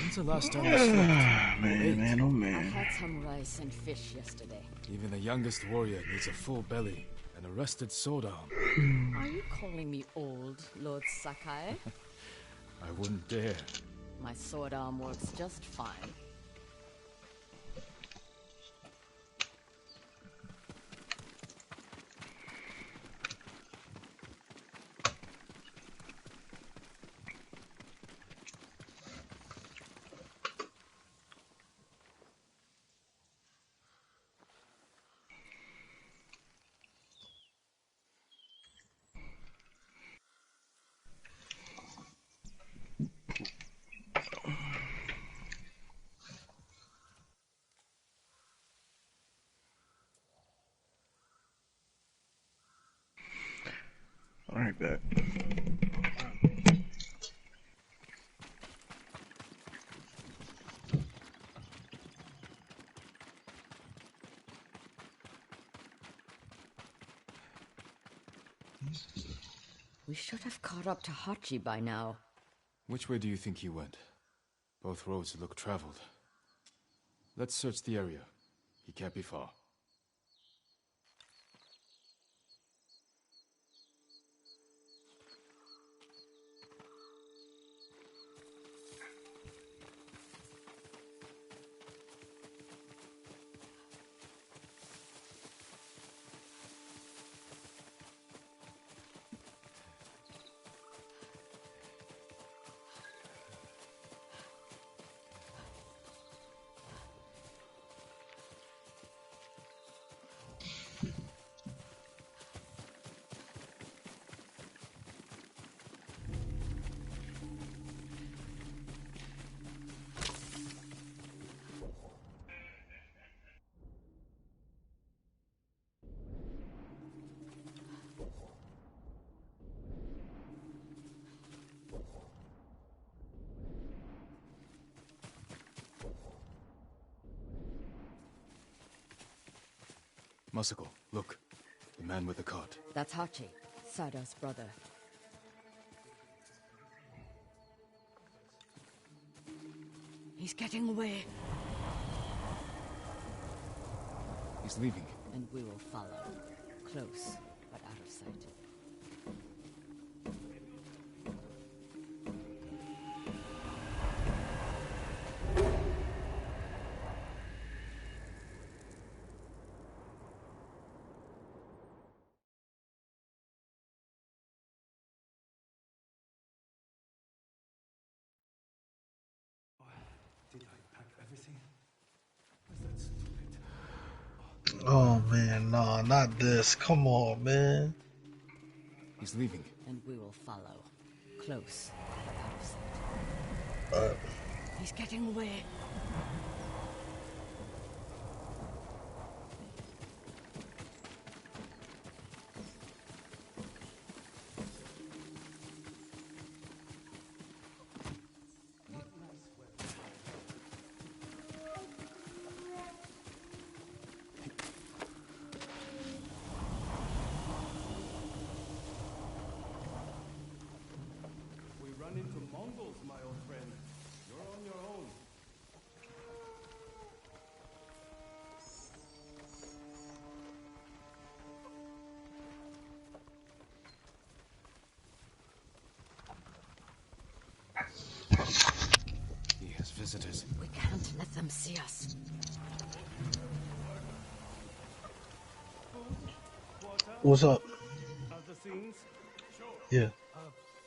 When's the last time you slept? Man, oh man. I had some rice and fish yesterday. Even the youngest warrior needs a full belly and a rested sword arm. Are you calling me old, Lord Sakai? I wouldn't dare. My sword arm works just fine. Bet. We should have caught up to Hachi by now. Which way do you think he went? Both roads look traveled. Let's search the area. He can't be far. Masako, look. The man with the cart. That's Hachi, Sadao's brother. He's getting away. He's leaving. And we will follow. Close, but out of sight. Did I pack everything? Was that stupid? Oh man, nah, not this. Come on, man. He's leaving. And we will follow. Close, but out of sight. He's getting away. Into Mongols, my old friend. You're on your own. He has visitors. We can't let them see us. What's up? Other things? Yeah.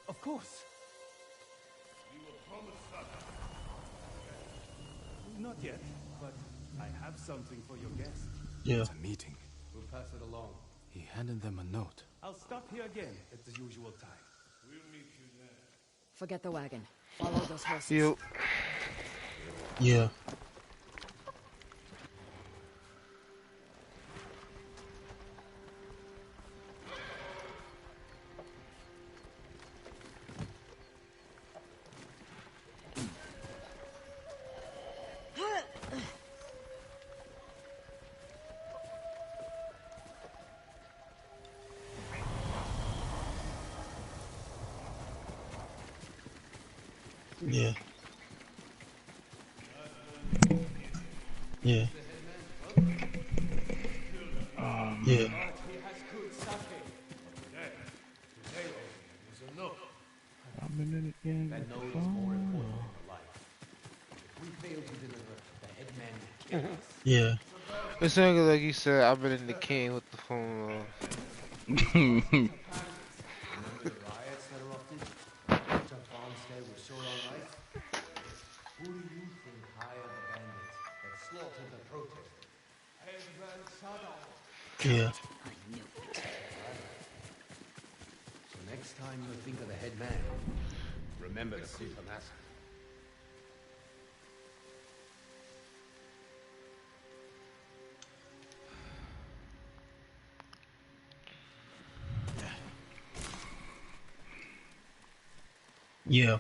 Of course. Not yet, but I have something for your guest. Yeah. It's a meeting. We'll pass it along. He handed them a note. I'll stop here again at the usual time. We'll meet you there. Forget the wagon. Follow those horses. You. Yeah. Yeah. Yeah. Yeah. I'm in it again. That note is more important than life. If we fail to deliver, the headman will kill us. Yeah. It sounded like you said, I've been in the can with the phone off. Remember the riots that erupted? Judge Bonstead was short on life? Who do you think hired the bandits that slaughtered the protesters? Headman Sadao. Yeah. I knew it. So next time you think of the headman, remember the Super Massacre. Yeah.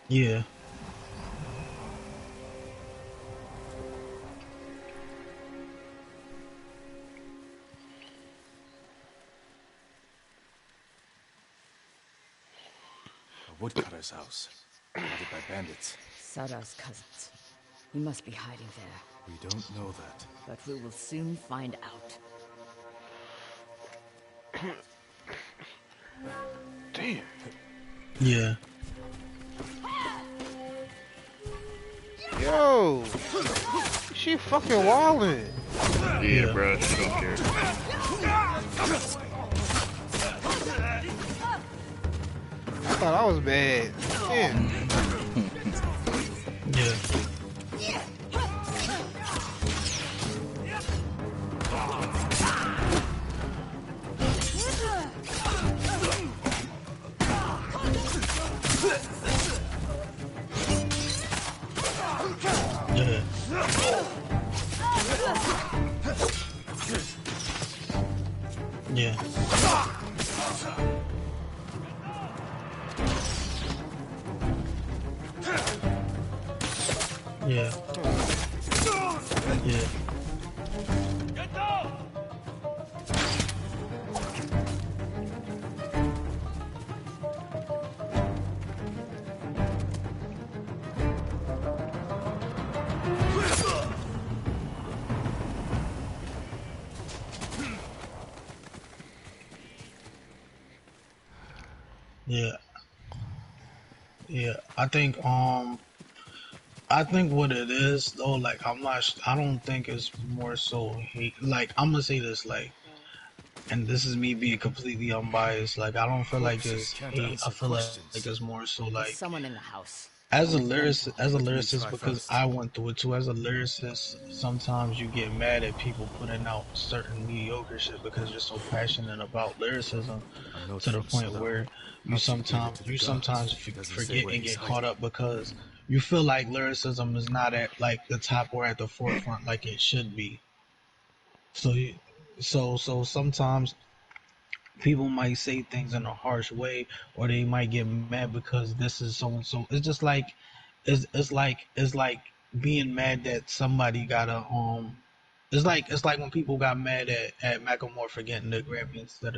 Yeah. A woodcutter's house. Guarded by bandits. Sadao's cousins. He must be hiding there. We don't know that. But we will soon find out. Damn. Yeah. Yo, she fucking wildin'. Yeah, bro, she don't care. I thought I was bad. Damn. Yeah. Yeah. Yeah. Yeah. Yeah. Yeah. Yeah. I think what it is though, like I don't think it's more so hate. Like I'm gonna say this, like, and this is me being completely unbiased. Like I don't feel like Corpses it's can't hate. I answer feel like questions. it's more so There's like someone in the house. as a Only them lyricist, will as a hold. Let me lyricist, try because first. I went through it too. As a lyricist, sometimes you get mad at people putting out certain mediocre shit because you're so passionate about lyricism, A note to the from point Sadao. where How'd she give it to the you guards? sometimes She doesn't say forget where and he's get caught hiding. up because you feel like lyricism is not at like the top or at the forefront like it should be. So you, so sometimes people might say things in a harsh way, or they might get mad because this is so and so. It's just like it's like being mad that somebody got a it's like when people got mad at Macklemore for getting the Grammy instead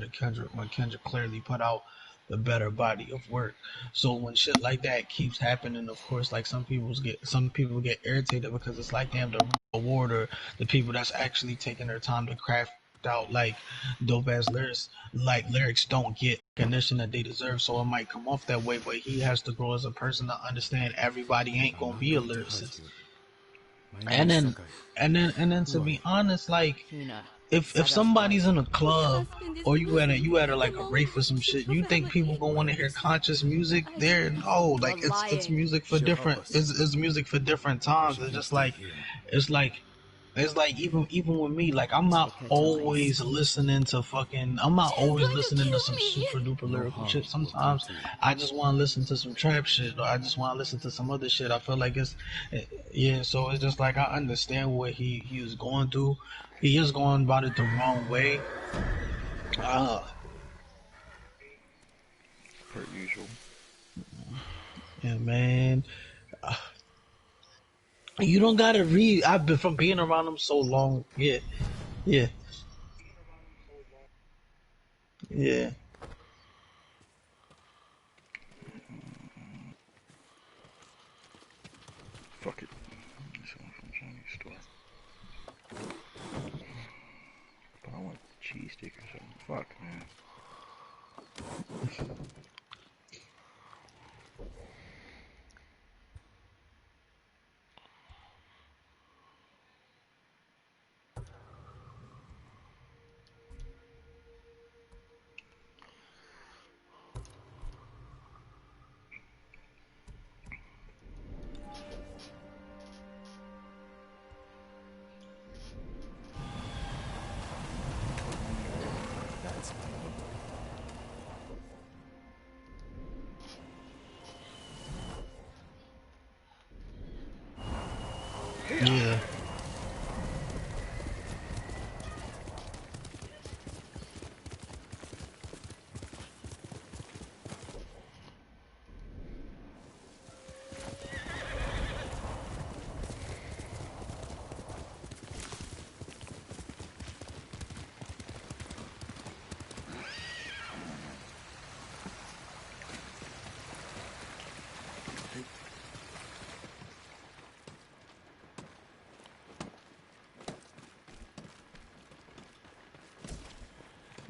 of Kendrick, when Kendrick clearly put out the better body of work. So when shit like that keeps happening, of course, like some people get irritated because it's like damn, the award or the people that's actually taking their time to craft out like dope ass lyrics, like lyrics don't get recognition that they deserve. So it might come off that way, but he has to grow as a person to understand everybody ain't I'm gonna not be a going to hurt lyricist. you. My name And is then Sakai. to Who are be you? honest, like Hina. if Sadao's somebody's wife. in a club Husband is or losing you at a the like a rave moment for some of shit, you think people sensuality. gonna want to hear conscious music? There, no, You're like it's lying. music for She'll help different. us. It's music for different But times. she It's can just stay like here. it's like it's like even with me, like I'm not Take her to Lace. always listening to fucking. I'm not She's always going to listening to kill some me. super duper No lyrical harm shit. will come Sometimes to you. I just want to listen to some trap shit, or I just want to listen to some other shit. I feel like yeah. So it's just like I understand what he is going through. He is going about it the wrong way. Uh, Per usual. yeah, man. You don't gotta read. I've been from being around him so long. Yeah, yeah, yeah. Fuck it. This one from Chinese store. But I want cheese stick or something. Fuck, man.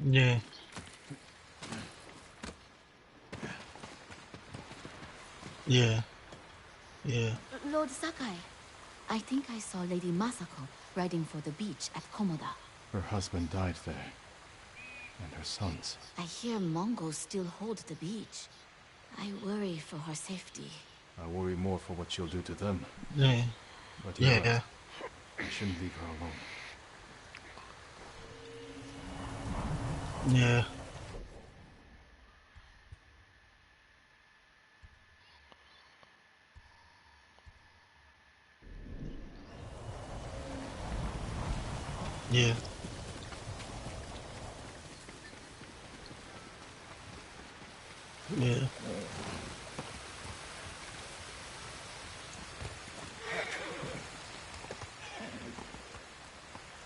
Yeah. Yeah. Yeah. Lord Sakai, I think I saw Lady Masako riding for the beach at Komoda. Her husband died there. And her sons. I hear Mongols still hold the beach. I worry for her safety. I worry more for what she'll do to them. Yeah. But you're Yeah. right. I shouldn't leave her alone. Yeah. Yeah. Yeah.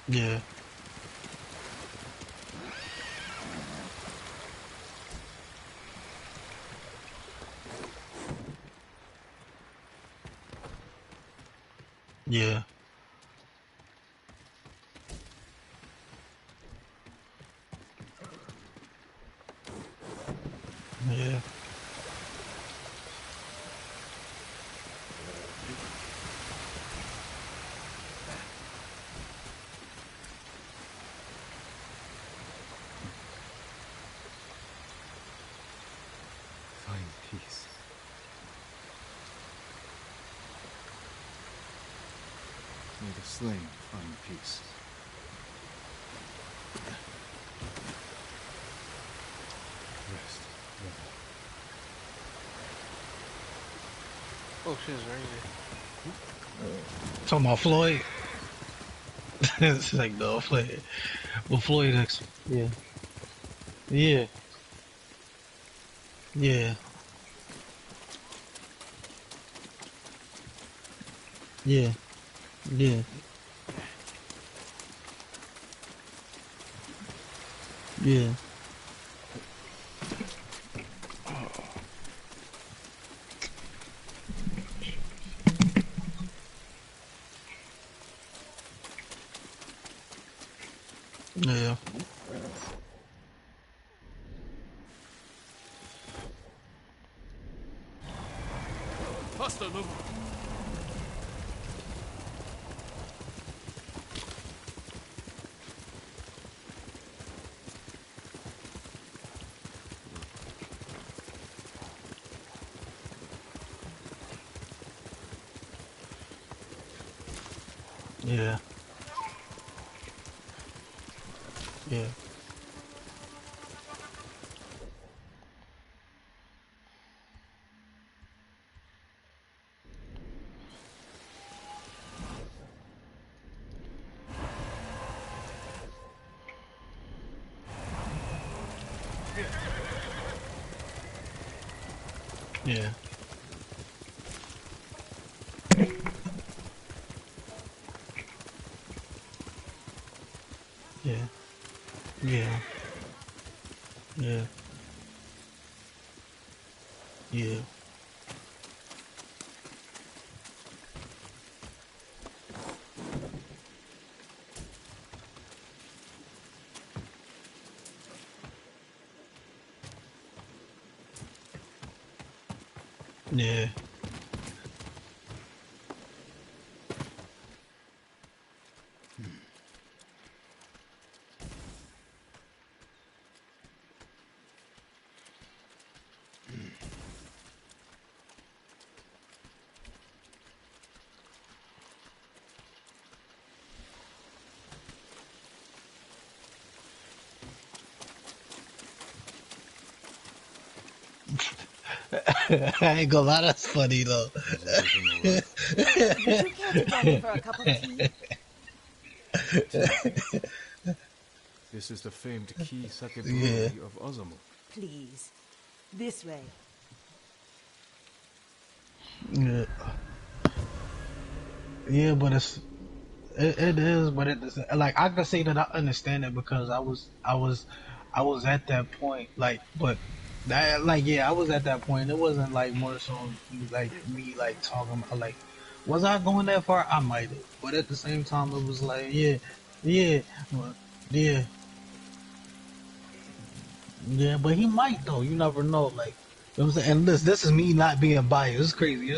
Yeah. Yeah. Yeah. Find peace. May the slain find peace. Rest. Oh shit, it's raining. Talking about Floyd. It's like no Floyd. Well, Floyd actually. Yeah. Yeah. Yeah. Yeah. Yeah. Yeah. Yeah. Hasta luego. Yeah. Yeah. Yeah. Yeah. Yeah. Yeah. Yeah. Yeah. I ain't gonna lie, that's funny though. Would you care to join me for a cup of tea? This is the famed Key Sake Yeah. Brewery of Ozumu. Please. This way. Yeah. Yeah, but it is, but like I could say that I understand it because I was at that point, like, but that, like, yeah, I was at that point. It wasn't like more so like me like talking about, like, was I going that far? I might have, but at the same time it was like, yeah, yeah, yeah, yeah, but he might though. You never know, like. You know what I'm saying? And this is me not being biased. It's crazy.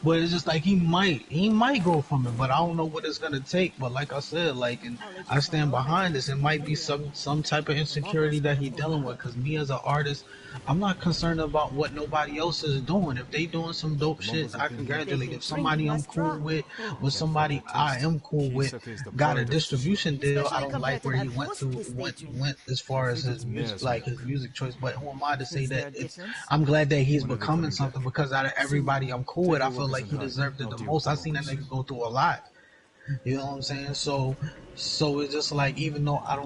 But it's just like he might grow from it, but I don't know what it's gonna take. But like I said, like, and I stand behind this. It might be some type of insecurity that he dealing with. Cause me as an artist, I'm not concerned about what nobody else is doing. If they doing some dope shit, I congratulate. If somebody I'm cool with somebody I am cool with, got a distribution deal, I don't like where he went as far as his music, like his music choice. But who am I to say that? I'm glad that he's becoming something because out of everybody I'm cool with, I feel like he deserved it the most. I seen that nigga go through a lot. You know what I'm saying? So it's just like, even though I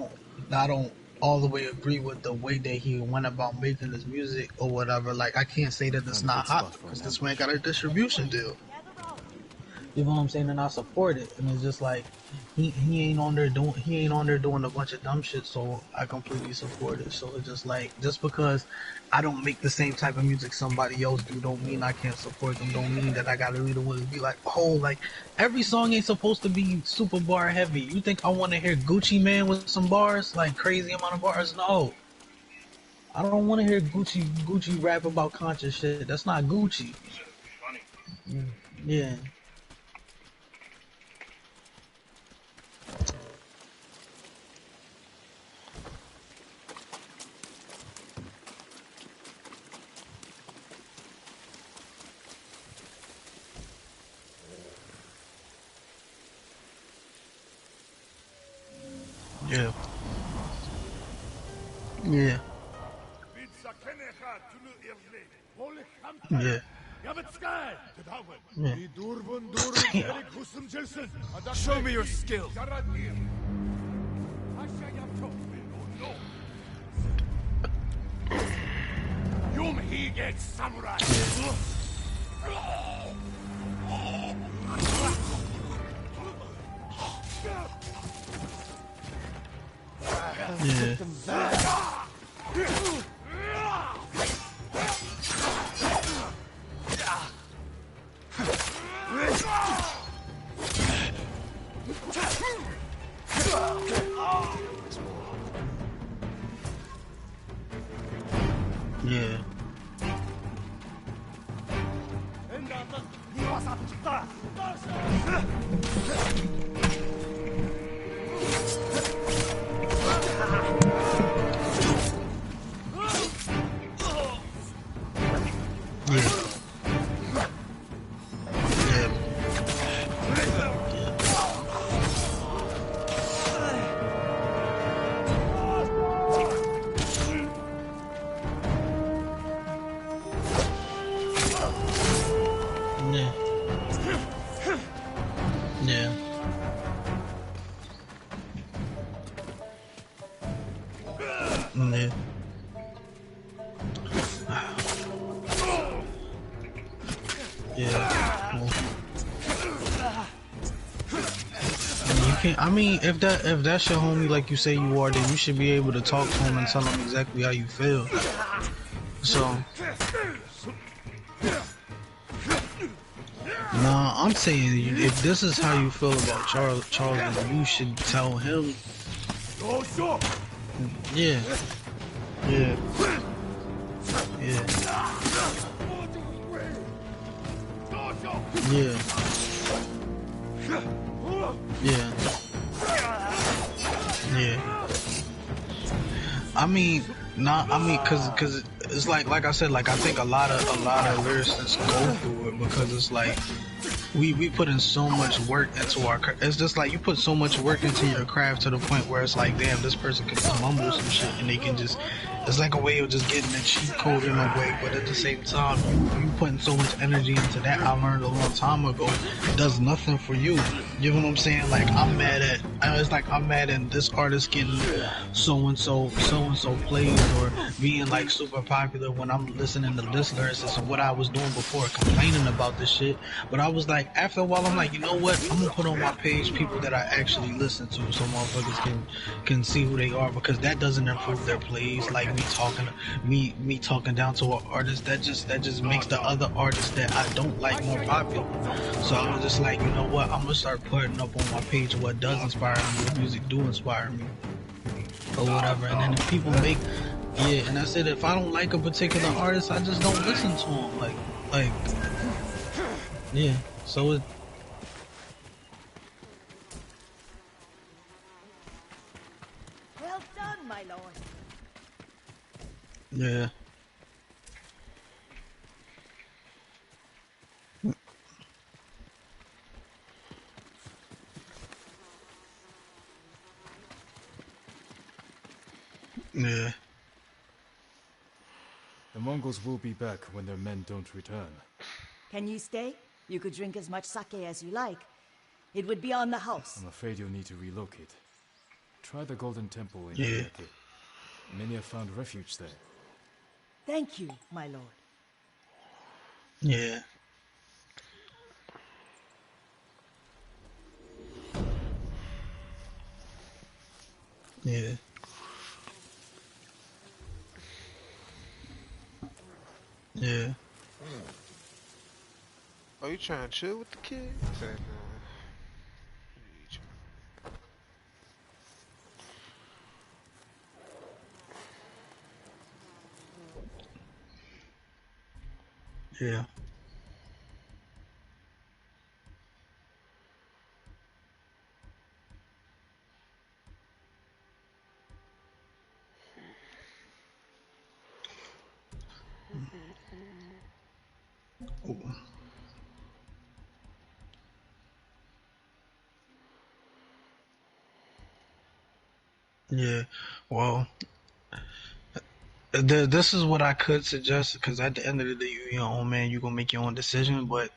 don't all the way agree with the way that he went about making his music or whatever, like I can't say that it's not hot because this man got a distribution deal. You know what I'm saying? And I support it. And it's just like he ain't on there doing a bunch of dumb shit, so I completely support it. So it's just like, just because I don't make the same type of music somebody else do don't mean I can't support them. Don't mean that I gotta really want to be like, oh, like every song ain't supposed to be super bar heavy. You think I want to hear Gucci Mane with some bars, like crazy amount of bars? No. I don't want to hear Gucci rap about conscious shit. That's not Gucci. Yeah. Yeah. Yeah. Yeah. Yeah. Show me your skills. Yum Hige Samurai. Yeah. Yeah. I mean, if that's your homie like you say you are, then you should be able to talk to him and tell him exactly how you feel. So, nah, I'm saying if this is how you feel about Charles, then you should tell him. Yeah. Yeah. Yeah. Yeah. Yeah. Yeah. I mean, cause it's like I said, like I think a lot of lyricists go through it because it's like we put in so much work into our. It's just like you put so much work into your craft to the point where it's like, damn, this person can just mumble some shit and they can just it's like a way of just getting the cheat code in a way, but at the same time, you putting so much energy into that. I learned a long time ago, it does nothing for you. You know what I'm saying? Like I'm mad at, it's like I'm mad at this artist getting so and so plays or being like super popular when I'm listening to this lyricist and what I was doing before, complaining about this shit. But I was like, after a while, I'm like, you know what? I'm gonna put on my page people that I actually listen to, so motherfuckers can see who they are, because that doesn't improve their plays. Like me talking down to an artist, that just makes the other artists that I don't like more popular. So I was just like, you know what? I'm gonna start putting up on my page what does inspire me, what music do inspire me, or whatever. And then if people make, yeah, and I said if I don't like a particular artist, I just don't listen to them. Like, yeah. So it. Well done, my lord. Yeah. Yeah. The Mongols will be back when their men don't return. Can you stay? You could drink as much sake as you like. It would be on the house. I'm afraid you'll need to relocate. Try the Golden Temple in Yeah. Hideki. Many have found refuge there. Thank you, my lord. Yeah. Yeah. Yeah. Are you trying to chill with the kid? Say, nah. Yeah. Ooh. Yeah. Well, this is what I could suggest, because at the end of the day, you're your own man. You're gonna make your own decision. But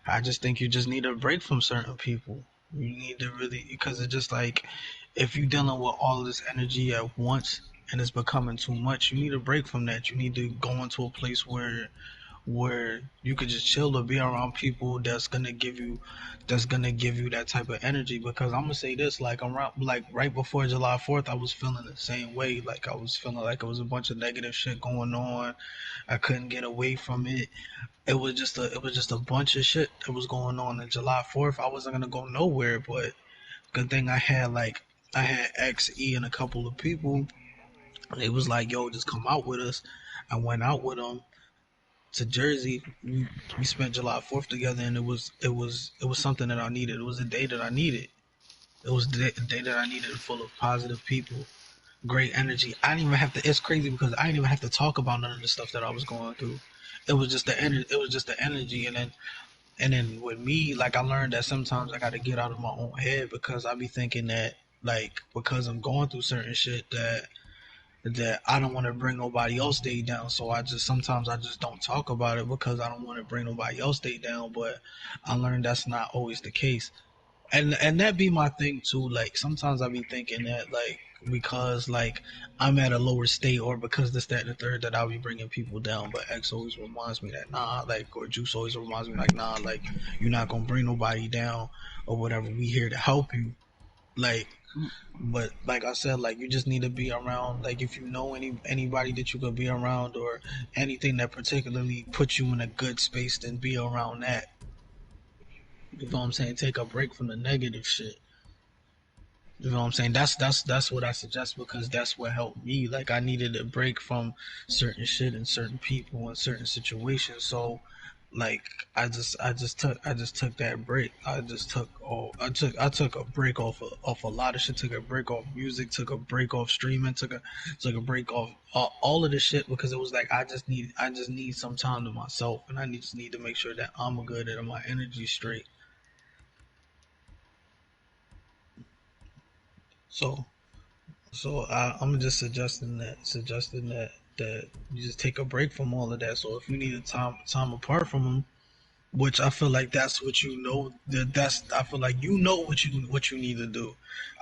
I just think you just need a break from certain people. You need to really, because it's just like if you're dealing with all of this energy at once and it's becoming too much, you need a break from that. You need to go into a place where you could just chill or be around people that's gonna give you that type of energy. Because I'm gonna say this, like around, like right before July 4th, I was feeling the same way. Like I was feeling like it was a bunch of negative shit going on. I couldn't get away from it. It was just a bunch of shit that was going on. And July 4th, I wasn't gonna go nowhere. But good thing I had XE and a couple of people. They was like, yo, just come out with us. I went out with them to Jersey. We spent July 4th together, and it was something that I needed. It was a day that I needed. It was the day that I needed, full of positive people, great energy. I didn't even have to. It's crazy because I didn't even have to talk about none of the stuff that I was going through. It was just the energy. It was just the energy, and then with me, like I learned that sometimes I got to get out of my own head, because I be thinking that, like, because I'm going through certain shit that I don't want to bring nobody else day down. So sometimes I just don't talk about it because I don't want to bring nobody else day down. But I learned that's not always the case. And that be my thing too. Like sometimes I be thinking that, like, because like I'm at a lower state, or because this, that, and the third, that I'll be bringing people down. But X always reminds me that nah, like, or Juice always reminds me like, nah, like, you're not gonna bring nobody down or whatever. We here to help you. Like, but like I said, like, you just need to be around, like, if you know anybody that you could be around, or anything that particularly puts you in a good space, then be around that. You know what I'm saying? Take a break from the negative shit. You know what I'm saying? That's what I suggest, because that's what helped me. Like, I needed a break from certain shit and certain people and certain situations. So, like, I just took that break. I took a break off a lot of shit. Took a break off music. Took a break off streaming. Took a break off all of the shit, because it was like I just need some time to myself, and I just need to make sure that I'm good and my energy's straight. So, So I'm just suggesting that you just take a break from all of that. So if you need a time apart from them, which I feel like that's what you know, that's I feel like you know what you need to do.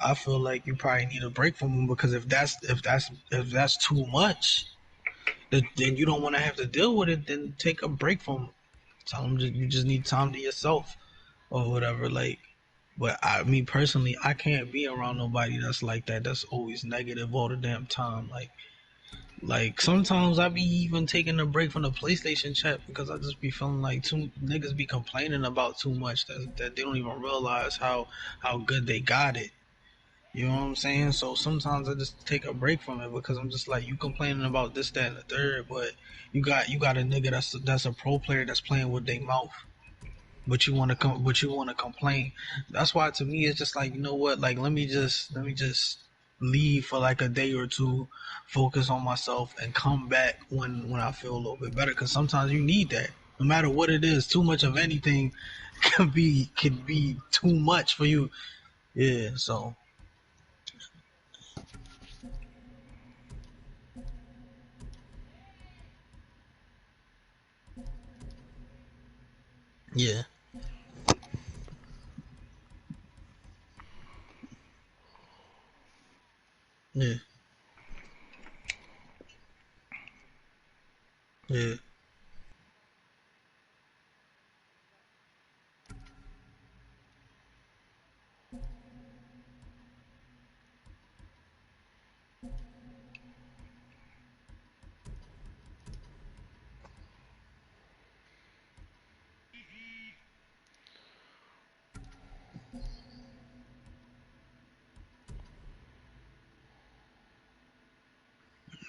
I feel like you probably need a break from them because if that's too much, then you don't want to have to deal with it. Then take a break from them. Tell them you just need time to yourself or whatever. Like, but me personally, I can't be around nobody that's like that. That's always negative all the damn time. Like sometimes I be even taking a break from the PlayStation chat because I just be feeling like two niggas be complaining about too much that they don't even realize how good they got it. You know what I'm saying? So sometimes I just take a break from it because I'm just like, you complaining about this, that, and the third, but you got a nigga that's a pro player that's playing with their mouth, but you want to complain. That's why to me it's just like, you know what? Like let me just leave for like a day or two, focus on myself, and come back when I feel a little bit better. Because sometimes you need that. No matter what it is, too much of anything can be too much for you. Yeah. So. Yeah. Yeah. Yeah.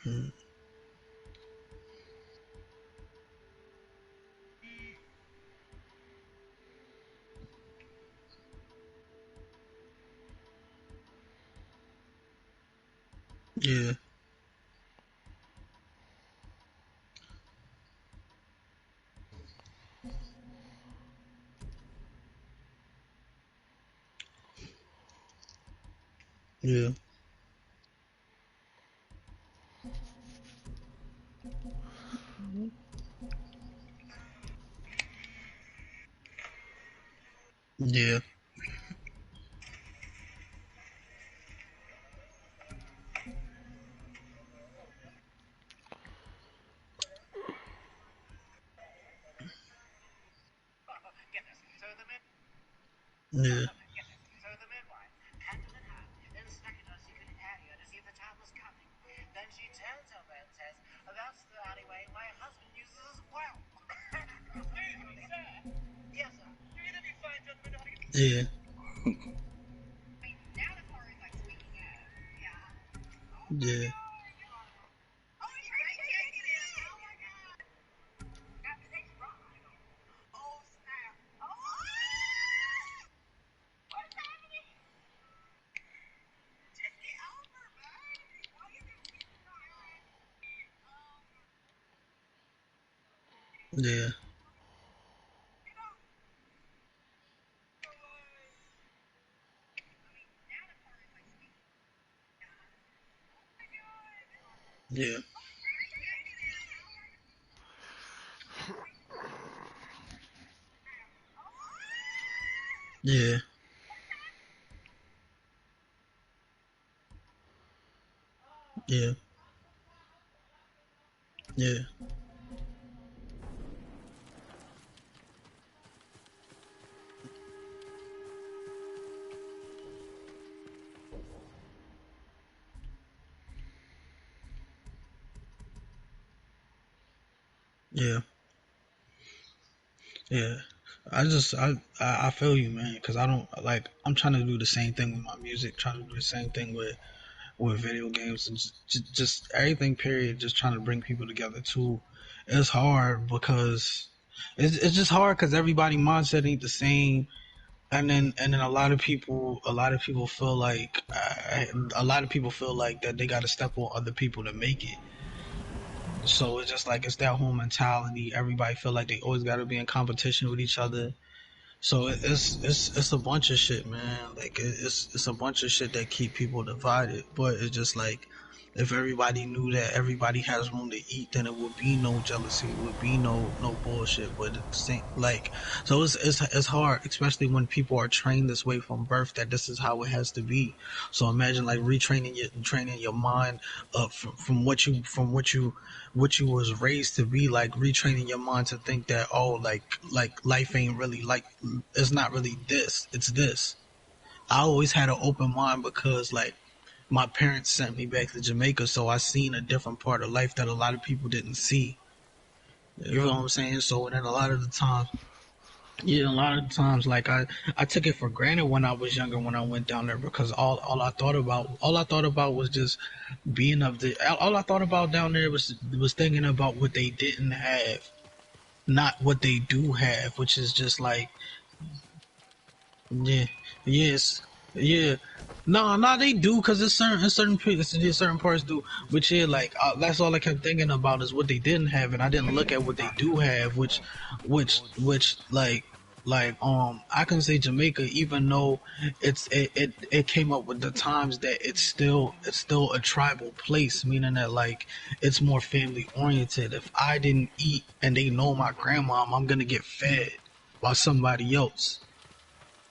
Mm. Yeah. Yeah. Yeah. Yeah. Yeah. Yeah. Yeah. Yeah. Yeah. Yeah. Yeah. Yeah. Yeah. I feel you, man, because I don't like. I'm trying to do the same thing with my music, trying to do the same thing with video games, and just everything. Period. Just trying to bring people together too. It's hard because it's just hard because everybody mindset ain't the same. And then a lot of people feel like that they got to step on other people to make it. So it's just like it's that whole mentality. Everybody feel like they always got to be in competition with each other. So it's a bunch of shit, man. Like it's a bunch of shit that keep people divided. But it's just like if everybody knew that everybody has room to eat, then it would be no jealousy. It would be no bullshit. But it's like so it's hard, especially when people are trained this way from birth that this is how it has to be. So imagine like training your mind up from what you was raised to be, like retraining your mind to think that like life ain't really like, it's not really this, it's this. I always had an open mind because like my parents sent me back to Jamaica, so I seen a different part of life that a lot of people didn't see. You know what I'm saying? So then a lot of the times, like I took it for granted when I was younger when I went down there, because all I thought about was just being all I thought about down there was thinking about what they didn't have, not what they do have, which is just like, yeah, yes, yeah. No, they do, cause it's certain parts do. But yeah, like that's all I kept thinking about is what they didn't have, and I didn't look at what they do have, which like I can say Jamaica, even though it came up with the times that it's still a tribal place, meaning that like it's more family oriented. If I didn't eat and they know my grandma, I'm gonna get fed by somebody else.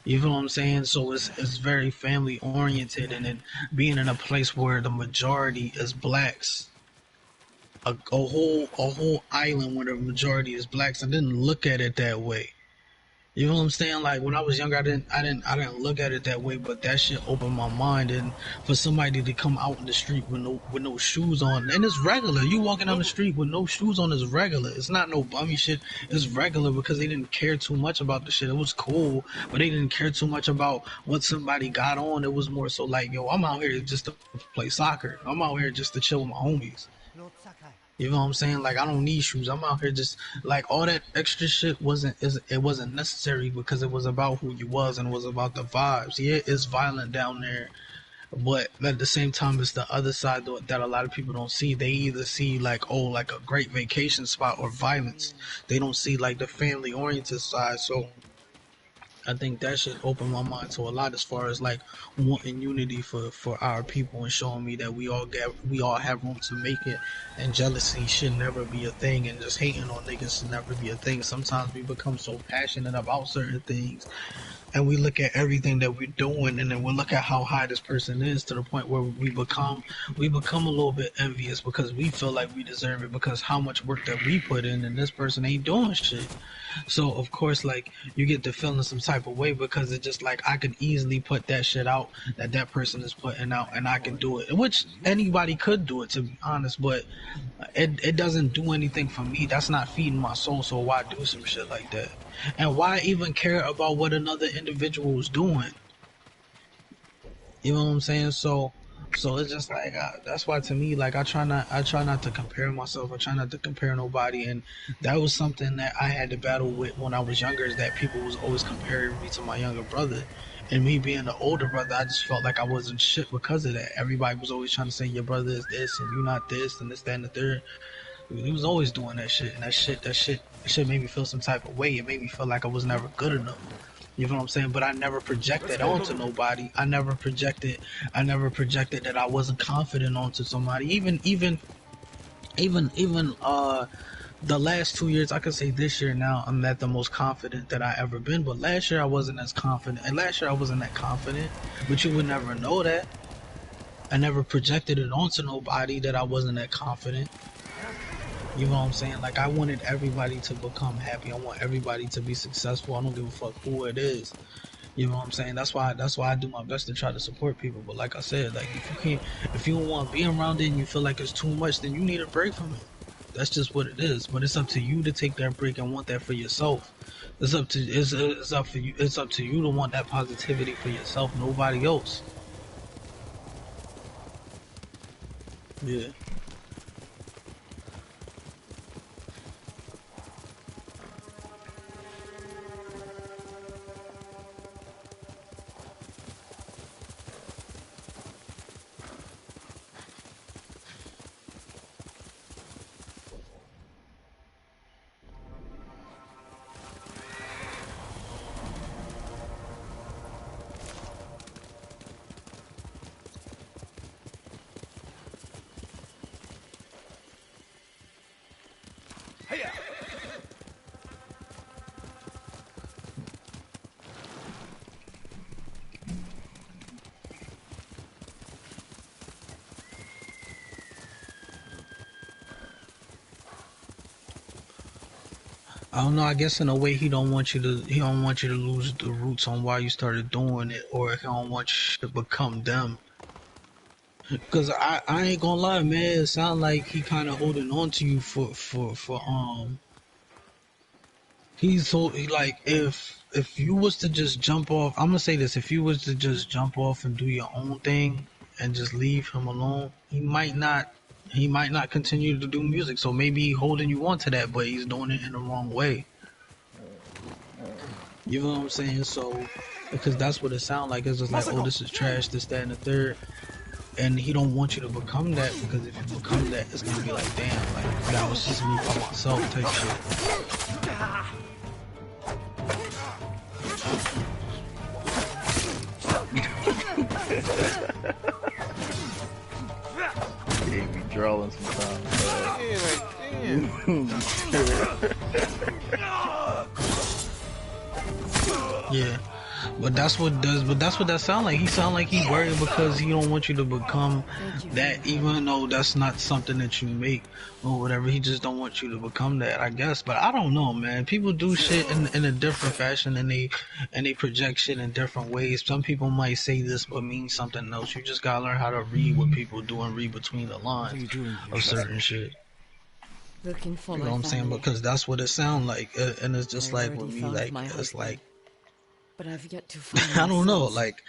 You know what I'm saying? So it's very family oriented, and then being in a place where the majority is blacks, a whole island where the majority is blacks, I didn't look at it that way. You know what I'm saying? Like when I was younger, I didn't look at it that way, but that shit opened my mind. And for somebody to come out in the street with no shoes on, and it's regular. You walking down the street with no shoes on is regular. It's not no bummy shit. It's regular because they didn't care too much about the shit. It was cool, but they didn't care too much about what somebody got on. It was more so like, yo, I'm out here just to play soccer. I'm out here just to chill with my homies. You know what I'm saying? Like, I don't need shoes. I'm out here just, like, all that extra shit wasn't necessary, because it was about who you was and it was about the vibes. Yeah, it's violent down there, but at the same time, it's the other side that a lot of people don't see. They either see, like, oh, like a great vacation spot or violence. They don't see, like, the family-oriented side, so I think that should open my mind to a lot as far as like wanting unity for our people, and showing me that we all have room to make it, and jealousy should never be a thing, and just hating on niggas should never be a thing. Sometimes we become so passionate about certain things, and we look at everything that we're doing, and then we look at how high this person is, to the point where we become a little bit envious, because we feel like we deserve it because how much work that we put in, and this person ain't doing shit. So of course, like, you get to feeling some type of way, because it's just like I could easily put that shit out that person is putting out, and I can do it, which anybody could do it, to be honest, but it doesn't do anything for me. That's not feeding my soul, so why do some shit like that? And why even care about what another individual is doing? You know what I'm saying? So it's just like that's why, to me, like, I try not to compare myself. I try not to compare nobody, and that was something that I had to battle with when I was younger, is that people was always comparing me to my younger brother. And me being the older brother, I just felt like I wasn't shit because of that. Everybody was always trying to say your brother is this and you not this and this, that, and the third. He was always doing that shit, and that shit made me feel some type of way. It made me feel like I was never good enough. You know what I'm saying? But I never projected onto nobody. I never projected that I wasn't confident onto somebody. Even the last 2 years, I could say this year now, I'm at the most confident that I ever been. But last year I wasn't as confident, and last year I wasn't that confident. But you would never know that. I never projected it onto nobody that I wasn't that confident. You know what I'm saying? Like, I wanted everybody to become happy. I want everybody to be successful. I don't give a fuck who it is. You know what I'm saying? That's why I do my best to try to support people. But like I said, like, if you don't want to be around it and you feel like it's too much, then you need a break from it. That's just what it is. But it's up to you to take that break and want that for yourself. It's up to you to want that positivity for yourself, nobody else. Yeah. I don't know. I guess in a way he don't want you to lose the roots on why you started doing it, or he don't want you to become them. Cause I ain't gonna lie, man. It sounds like he kind of holding on to you for he's so like if you was to just jump off. I'm gonna say this: if you was to just jump off and do your own thing and just leave him alone, he might not continue to do music. So maybe he holding you on to that, but he's doing it in the wrong way. You know what I'm saying? So because that's what it sounds like. It's just like, oh, this is trash, this, that, and the third. And he don't want you to become that, because if you become that, it's gonna be like, damn, like that was just me by myself type shit. Yeah, be drawing sometimes. Yeah. But that's what that sound like. He sound like he worried because he don't want you to become that, even though that's not something that you make or whatever. He just don't want you to become that, I guess. But I don't know, man. People do shit in a different fashion, and they project shit in different ways. Some people might say this but mean something else. You just gotta learn how to read what people do and read between the lines of certain shit. Looking for You know what I'm saying? Because that's what it sound like, and it's just like with me, like it's like. But I've yet to find I don't know, like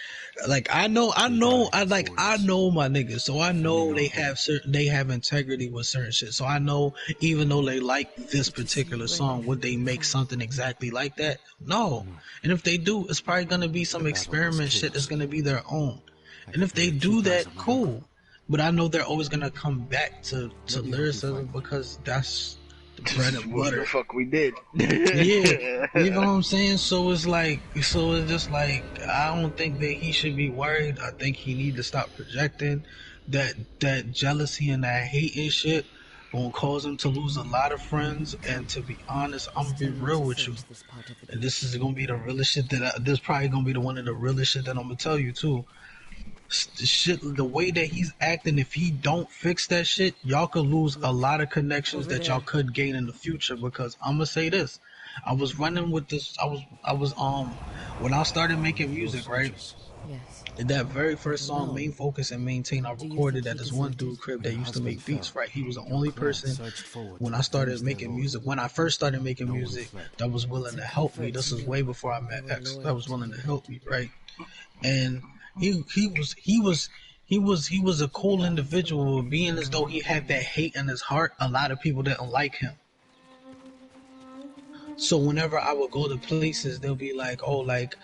I know my niggas, so I know they have integrity with certain shit. So I know even though they like this particular song, would they make something exactly like that? No. And if they do, it's probably gonna be some experiment shit that's gonna be their own. And if they do that, cool. But I know they're always gonna come back to lyricism, because that's the bread and butter. What the fuck we did. Yeah, you know what I'm saying? So it's just like, I don't think that he should be worried. I think he need to stop projecting that jealousy and that hate and shit. Gonna cause him to lose a lot of friends. And to be honest, I'm gonna be real with you, and this is gonna be the realest shit this probably gonna be one of the realest shit that I'm gonna tell you too. The way that he's acting, if he don't fix that shit, y'all could lose a lot of connections that y'all could gain in the future. Because I'm gonna say this, I was running with this. I was when I started making music, right? Yes. That very first song, Main Focus and Maintain, I recorded at this one dude crib that used to make beats, right? He was the only person when I started making music, when I first started making music, that was willing to help me. This was way before I met X. That was willing to help me, right? And he was a cool individual, being as though he had that hate in his heart. A lot of people didn't like him. So whenever I would go to places, they'll be like, oh, like,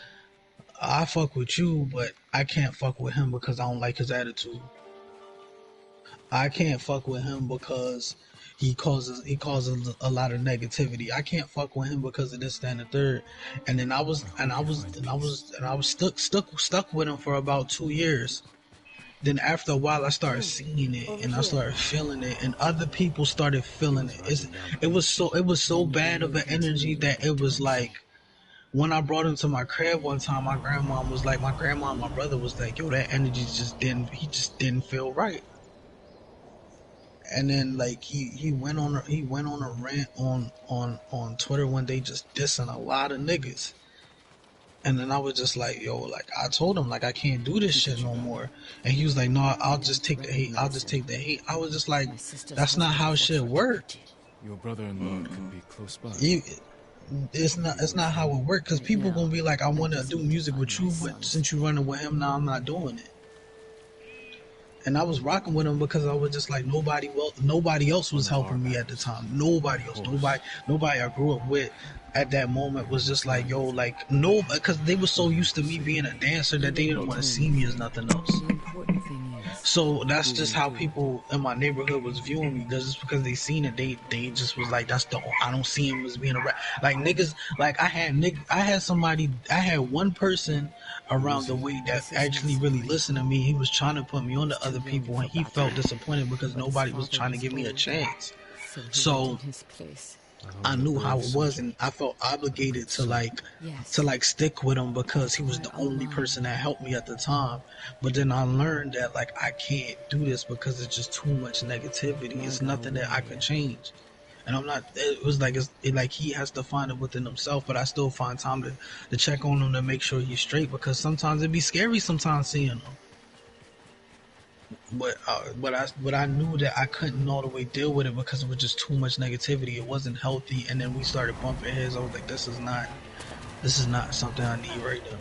I fuck with you, but I can't fuck with him because I don't like his attitude. I can't fuck with him because he causes a lot of negativity. I can't fuck with him because of this, that, and the third. And then I was stuck with him for about 2 years. Then after a while, I started seeing it and I started feeling it, and other people started feeling it. It was so bad of an energy that it was like, when I brought him to my crib one time, my grandma and my brother was like, yo, that energy just didn't feel right. And then like he went on a rant on Twitter one day, just dissing a lot of niggas. And then I was just like, yo, like I told him like I can't do this shit no more. And he was like, no, I'll just take the hate. I was just like, that's not how shit worked. Your brother-in-law could be close by. It's not how it works, because people gonna be like, I want to do music with you, but since you running with him now, I'm not doing it. And I was rocking with him because I was just like, nobody else was helping me at the time. Nobody else, nobody I grew up with at that moment was just like, yo, like, no, because they were so used to me being a dancer that they didn't want to see me as nothing else. So that's just how people in my neighborhood was viewing me. Just because they seen it, they just was like, I don't see him as being a rap. Like niggas, like I had one person around the way that actually really listened to me. He was trying to put me on to other people, and he felt disappointed because nobody was trying to give me a chance. So I knew how it was, and I felt obligated to stick with him because he was the only person that helped me at the time. But then I learned that like I can't do this because it's just too much negativity. It's nothing that I can change. And I'm not. It was like like he has to find it within himself, but I still find time to check on him to make sure he's straight because sometimes it'd be scary. Sometimes seeing him. But I knew that I couldn't all the way deal with it because it was just too much negativity. It wasn't healthy, and then we started bumping heads. I was like, this is not something I need right now.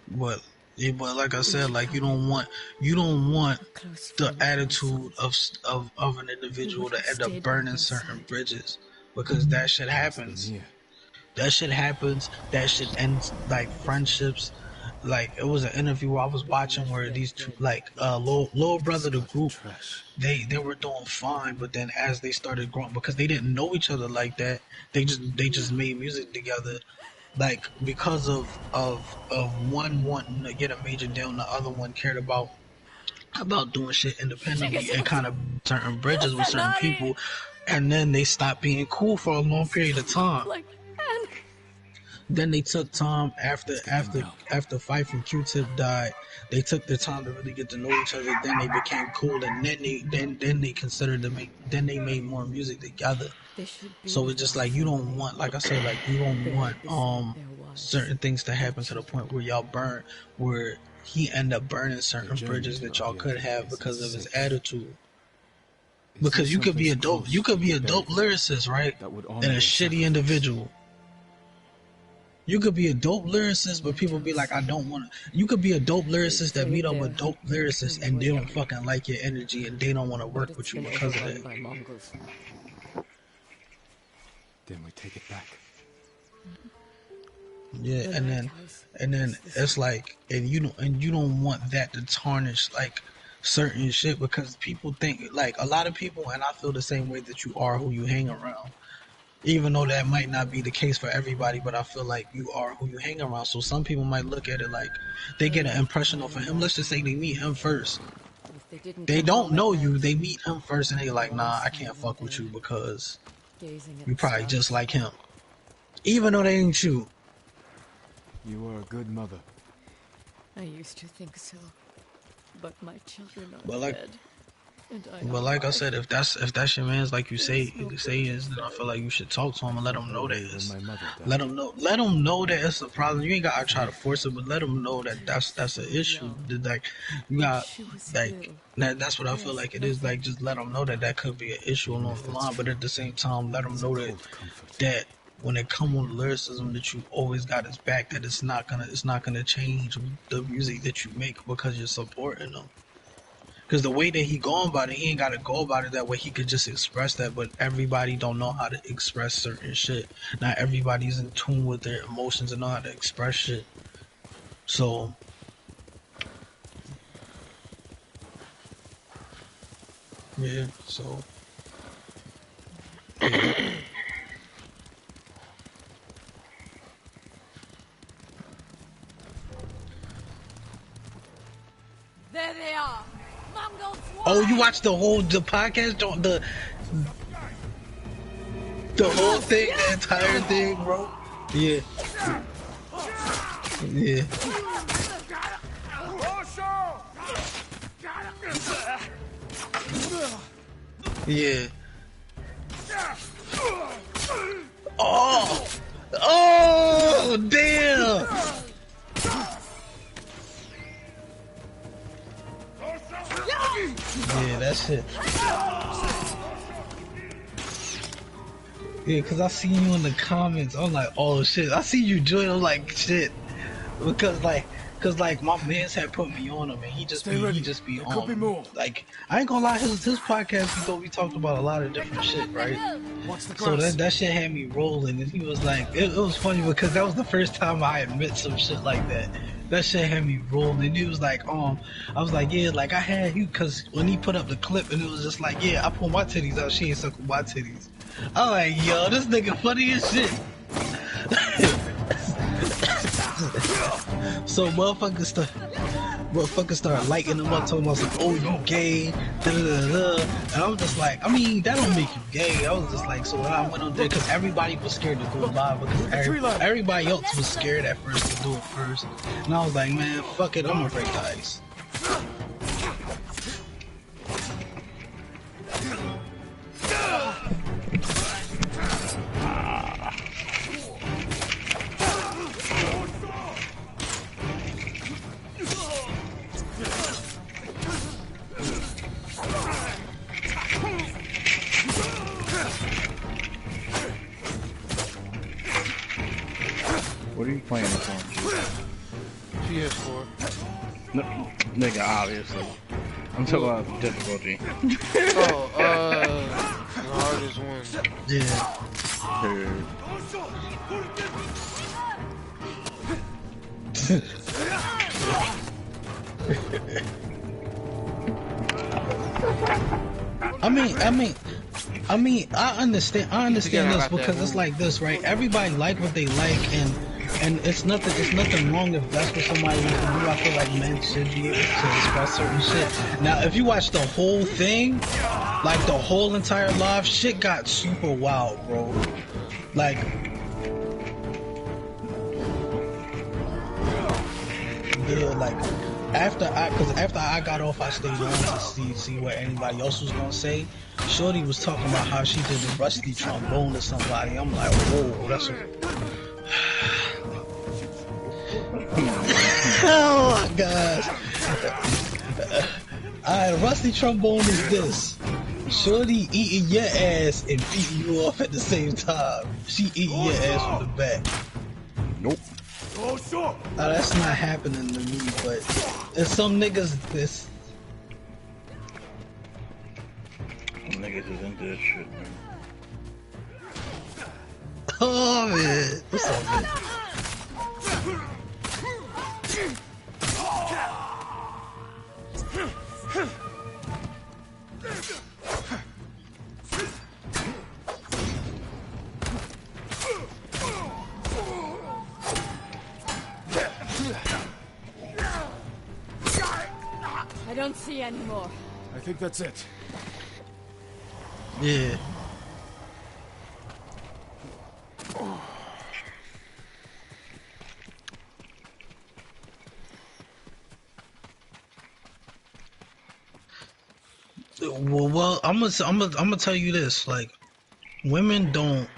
But like I said, like you don't want the attitude of an individual to end up burning certain bridges because that shit happens. That shit happens. That shit ends like friendships. Like it was an interview I was watching where these two, like Lil Brother, the group, they were doing fine, but then as they started growing, because they didn't know each other like that, they just made music together. Like because of one wanting to get a major deal and the other one cared about doing shit independently and kind of certain bridges with certain people, and then they stopped being cool for a long period of time. Then they took time after Fife and Q-Tip died. They took their time to really get to know each other. Then they became cool, and then they considered to make. Then they made more music together. So it's just like you don't want, like I said, like you don't want certain things to happen to the point where y'all burn, where he end up burning certain bridges that y'all could have because of his attitude. Because you could be a dope lyricist, right? And a shitty individual. You could be a dope lyricist, but people be like, I don't want to. You could be a dope lyricist that meet up with dope lyricists and they don't fucking like your energy and they don't want to work with you because of that. Then we take it back. Yeah, and then it's like, and you don't want that to tarnish like certain shit because people think like a lot of people, and I feel the same way that you are who you hang around. Even though that might not be the case for everybody, but I feel like you are who you hang around. So some people might look at it like they get an impression of him. Let's just say they meet him first. They don't know you. They meet him first and they're like, nah, I can't fuck with you because you probably just like him. Even though they ain't you. You are a good mother. I used to think so, but my children are dead. But like I said, if that's your man's, like you say is, then I feel like you should talk to him and let him know that it's, let him know that it's a problem. You ain't gotta try to force it, but let him know that that's an issue. Like you got like that's what I feel like it is. Like just let him know that could be an issue along the line, but at the same time, let him know that when it comes on lyricism, that you always got his back. That it's not gonna change the music that you make because you're supporting him. Because the way that he going about it, he ain't got to go about it that way. He could just express that, but everybody don't know how to express certain shit. Not everybody's in tune with their emotions and know how to express shit. So, yeah, so. There they are. Oh, you watched the podcast, the whole thing, the entire thing, bro. Yeah. Yeah. Yeah. Oh, damn. Yeah, that shit. Yeah, cause I see you in the comments. I'm like, oh shit. I see you join. I'm like, shit. Cause like my mans had put me on him, and he just be on. Like I ain't gonna lie, his podcast we talked about a lot of different shit, right? So that shit had me rolling, and he was like, it was funny because that was the first time I admit some shit like that. That shit had me rolling, and he was like, I was like, yeah, like I had you, cause when he put up the clip, and it was just like, yeah, I pulled my titties out, she ain't sucking my titties. I'm like, yo, this nigga funny as shit. So motherfuckers start lighting him up, talking about like, oh, you gay, da-da-da-da. And I was just like, I mean, that don't make you gay. I was just like, so when I went on there, because everybody was scared to do it live, because everybody else was scared at first to do it first. And I was like, man, fuck it, I'm gonna break the ice. What are you playing this on? PS4. No, nigga, obviously. I'm talking about difficulty. Oh, the hardest one. Yeah. I understand this because it's like this, right? Everybody like what they like, and it's nothing wrong if that's what somebody wants to do. I feel like men should be able to express certain shit. Now, if you watch the whole thing, like the whole entire live, shit got super wild, bro. Like, yeah, like after I got off, I stayed on to see what anybody else was gonna say. Shorty was talking about how she did the rusty trombone to somebody. I'm like, whoa, that's a... Oh my gosh. Alright, rusty trombone is this. Shorty eating your ass and beating you off at the same time. She eating your ass from the back. Nope. Oh, sure. Now that's not happening to me, but there's some niggas this. Niggas is into this shit, man. Oh man, what's up, man? I don't see any more. I think that's it. Yeah. Well, I'm gonna tell you this. Like, women don't.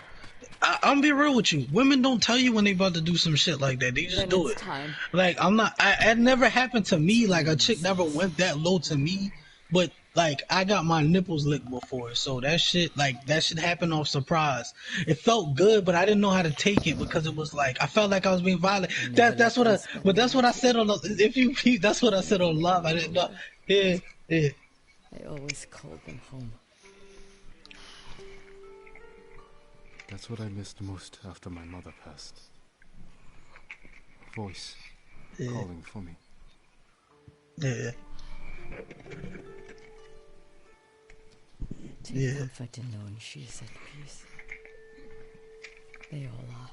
I'm gonna be real with you. Women don't tell you when they about to do some shit like that. They just Then do it's it. time. Like, I'm not. It never happened to me. Like, a chick never went that low to me. But like, I got my nipples licked before, so that shit happened off surprise. It felt good, but I didn't know how to take it because it was like I felt like I was being violent. That's what I said on the. If you that's what I said on live. I didn't know. Yeah. I always called them home. That's what I missed most after my mother passed. A voice calling for me. Yeah. Take comfort in knowing she is at peace. They all are.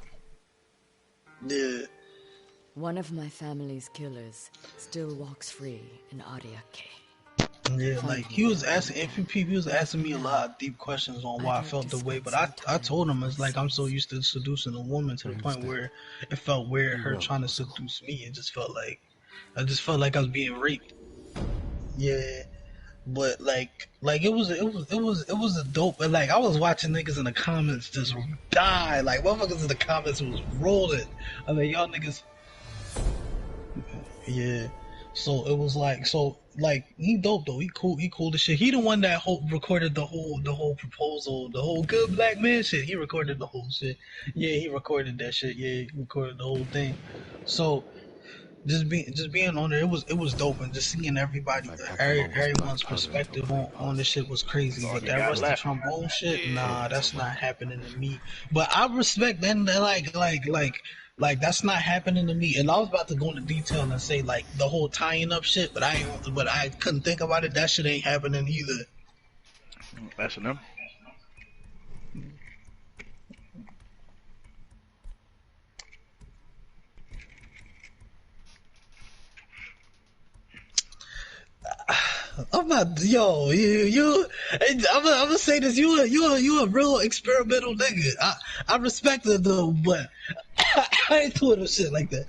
Yeah. One of my family's killers still walks free in Ariake. Yeah, like he was asking he was asking me a lot of deep questions on why I felt the way, but I told him it's like I'm so used to seducing a woman to the point where it felt weird her trying to seduce me. It just felt like I was being raped. Yeah. But like it was a dope. But like I was watching niggas in the comments just die. Like motherfuckers in the comments was rolling. I mean y'all niggas. Yeah. So it was like he dope though. He cool as shit. He the one that recorded the whole proposal, the whole good black man shit. He recorded the whole shit. Yeah, he recorded that shit. Yeah, he recorded the whole thing. So just being on there, it was dope, and just seeing everyone's perspective on this shit was crazy. But that rusty trombone shit, nah, that's not happening to me. But I respect that, like that's not happening to me. And I was about to go into detail and say like the whole tying up shit, but I couldn't think about it. That shit ain't happening either. That's enough. I'm not, yo, I'm gonna say this, you a real experimental nigga. I respect it though, but I ain't doing no shit like that.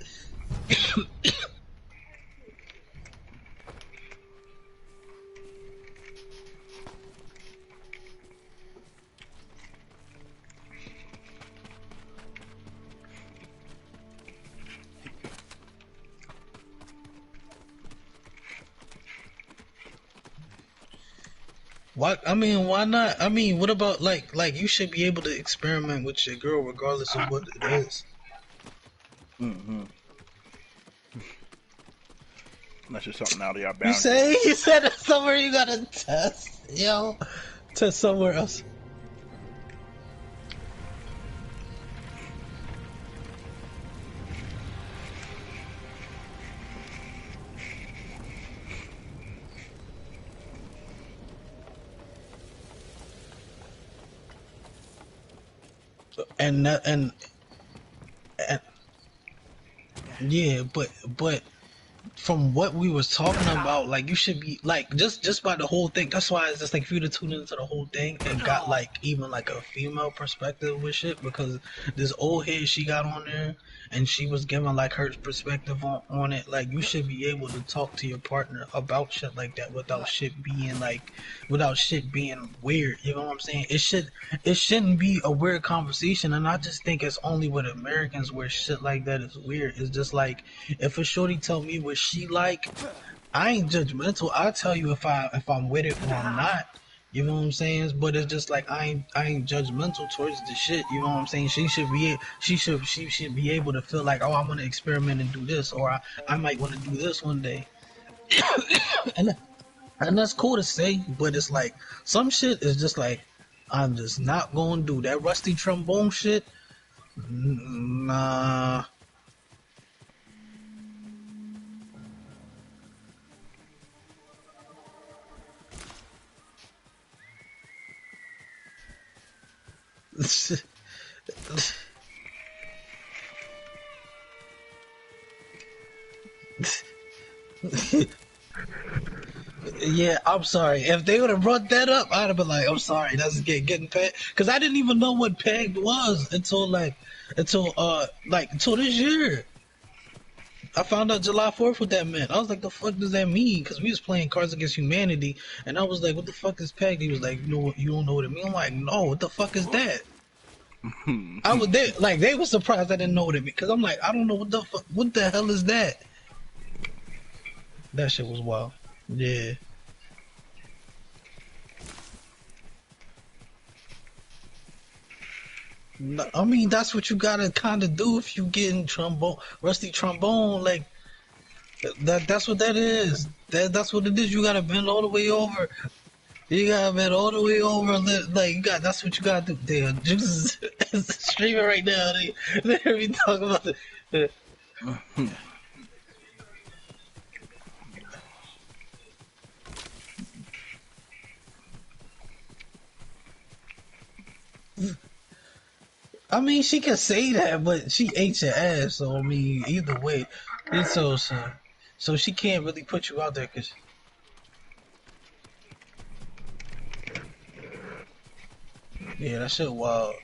What? I mean, why not? I mean, what about like you should be able to experiment with your girl regardless of what it is. Mm-hmm. That's just something out of your You boundaries. say you said it's somewhere you gotta test, yo, to somewhere else. And yeah, but from what we was talking about, like you should be like just by the whole thing. That's why it's just like for you to tune into the whole thing and got like even like a female perspective with shit, because this old head she got on there and she was giving like her perspective on it. Like you should be able to talk to your partner about shit like that without shit being weird. You know what I'm saying? It shouldn't be a weird conversation, and I just think it's only with Americans where shit like that is weird. It's just like if a shorty tell me what she like, I ain't judgmental. I'll tell you if I'm with it or I'm not. You know what I'm saying? But it's just like I ain't judgmental towards the shit. You know what I'm saying? She should be able to feel like, oh, I want to experiment and do this, or I might want to do this one day. and that's cool to say, but it's like some shit is just like I'm just not gonna do that rusty trombone shit. Nah. Yeah, I'm sorry. If they would have brought that up, I'd have been like, I'm sorry, that's getting pegged. Because I didn't even know what pegged was until this year. I found out July 4th what that meant. I was like, the fuck does that mean? Because we was playing Cards Against Humanity, and I was like, what the fuck is pegged? He was like, you don't know what it means? I'm like, no, what the fuck is that? They were surprised I didn't know what it meant. Because I'm like, I don't know what the hell is that? That shit was wild. Yeah. I mean, that's what you gotta kind of do if you get in rusty trombone. Like that's what that is. That's what it is. You gotta bend all the way over. You gotta bend all the way over. That's what you gotta do. Damn, Juice is streaming right now. They hear me talk about it. I mean, she can say that, but she ate your ass. So I mean, either way, it's so she can't really put you out there, cause. Yeah, that shit wild.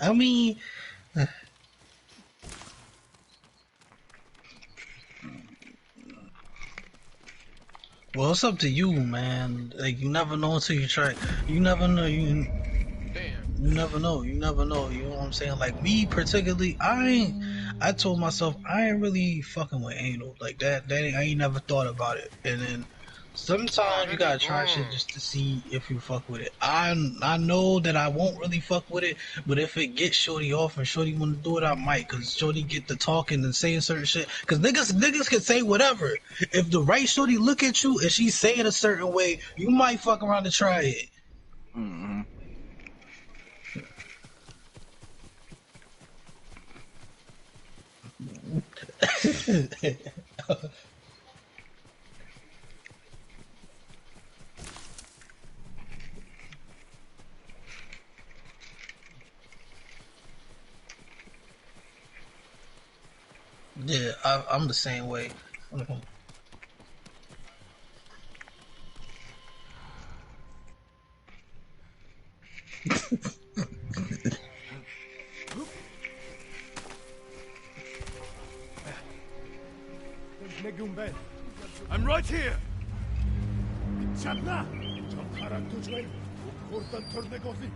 I mean, well, it's up to you, man. Like, you never know until you try. You never know. You never know. You never know. You know what I'm saying? Like me particularly, I told myself I ain't really fucking with anal like that. I ain't never thought about it. And then sometimes you gotta try shit just to see if you fuck with it. I know that I won't really fuck with it, but if it gets shorty off and shorty wanna do it, I might. Cause shorty get to talking and saying certain shit. Cause niggas can say whatever. If the right shorty look at you and she's saying a certain way, you might fuck around and try it. Mm-hmm. Yeah, I'm the same way. I'm right here. Chapna! Champaran tujway, Kurtan Tornegothi.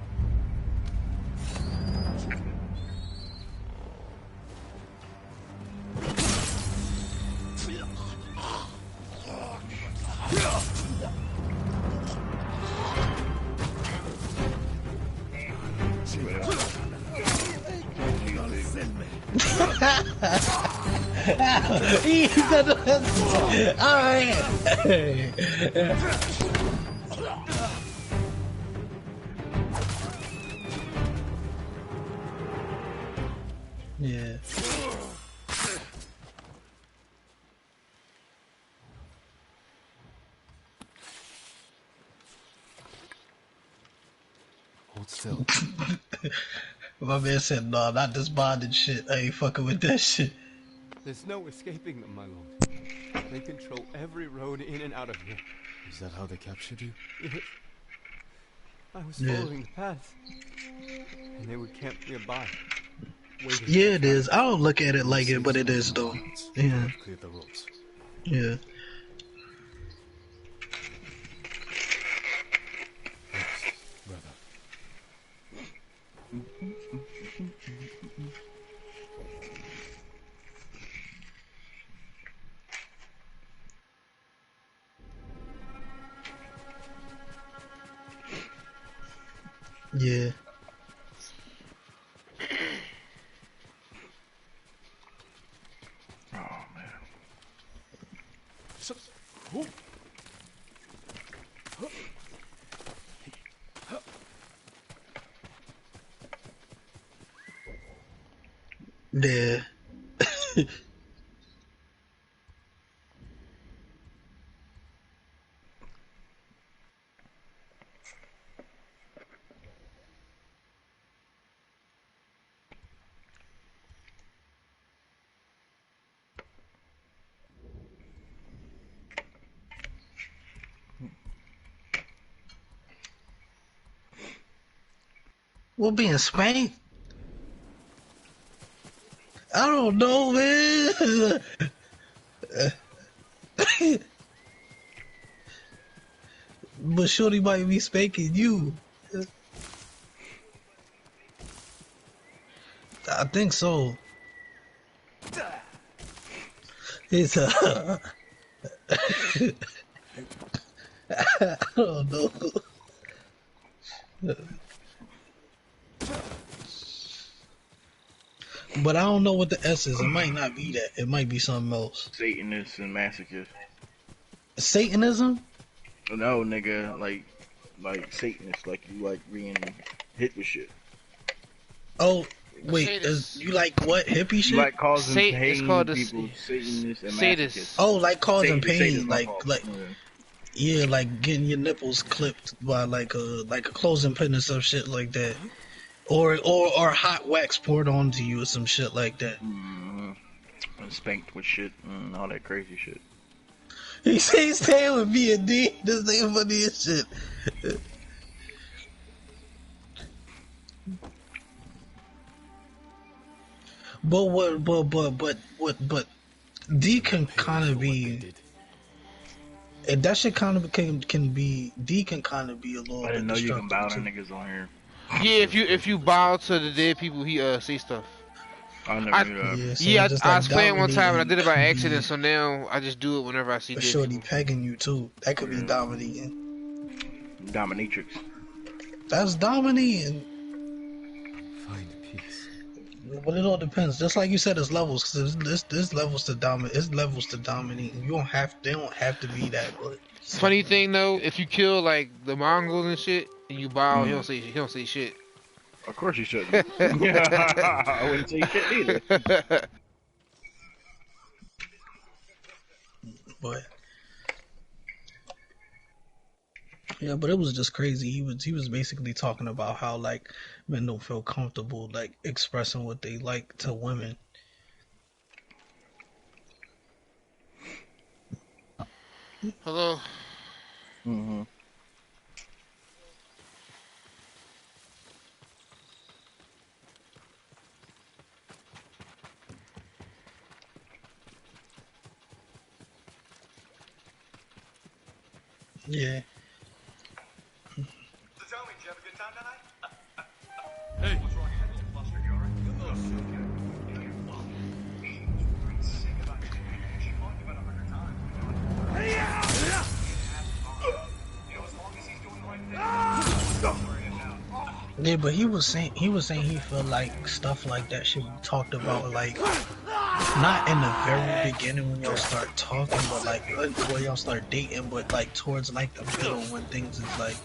Yeah. Hold still. My man said, "No, not this bonded shit. I ain't fucking with that shit." There's no escaping them, my lord. They control every road in and out of here. Is that how they captured you? Yes. I was Yeah. following the path, and they would camp nearby. Waiting. Yeah, it is. I don't look at it like it, but it is though. Yeah. Clear the roads. Yeah. Brother. Yeah. Oh man. Yeah. We're being spanked. I don't know, man. But Shorty might be spanking you. I think so. It's I don't know. But I don't know what the S is. It might not be that. It might be something else. Satanists and masochists. Satanism? No, nigga, like Satanists, like you like being hit with shit. Oh, wait, you like what? Hippie shit? You like causing pain it's called to a people, Satanists and sadist. masochists. Oh, like causing Satan pain, is my like fault. yeah, like getting your nipples clipped by like a closing pin or some shit like that, or hot wax poured onto you or some shit like that. Mm-hmm. And spanked with shit and all that crazy shit. He said he's staying with me and D. This nigga funny as shit. But D can kind of be, and that shit kind of can be, D can kind of be a little I bit didn't know you can bow to destructive too. niggas on here. Yeah, if you bow to the dead people, he say stuff. I never knew that. Yeah, so Yeah, just I like was playing one time and I did it by dominating accident, so now I just do it whenever I see a dead shorty people. pegging you too. That could be dominating. Dominatrix. That's dominating. Find peace. But it all depends. Just like you said, it's levels. Cause there's levels to dominate. It's levels to dominate. You don't have. They don't have to be that. But Funny thing though, if you kill like the Mongols and shit, and you bow, he don't say shit. Of course you shouldn't. I wouldn't say shit either. But yeah, but it was just crazy. He was basically talking about how like men don't feel comfortable like expressing what they like to women. Hello. Mm-hmm. Yeah. So tell me, did you have a good time tonight? Hey. What's wrong? You had a flustered, you alright? You little shit. You know you're fucked. I'm sick about you. She talked about 100 times. You know, as long as he's doing the right thing, don't worry about. Yeah, but he was saying he felt like stuff like that should be talked about, like not in the very beginning when y'all start talking, but like when y'all start dating, but like towards like the middle when things is like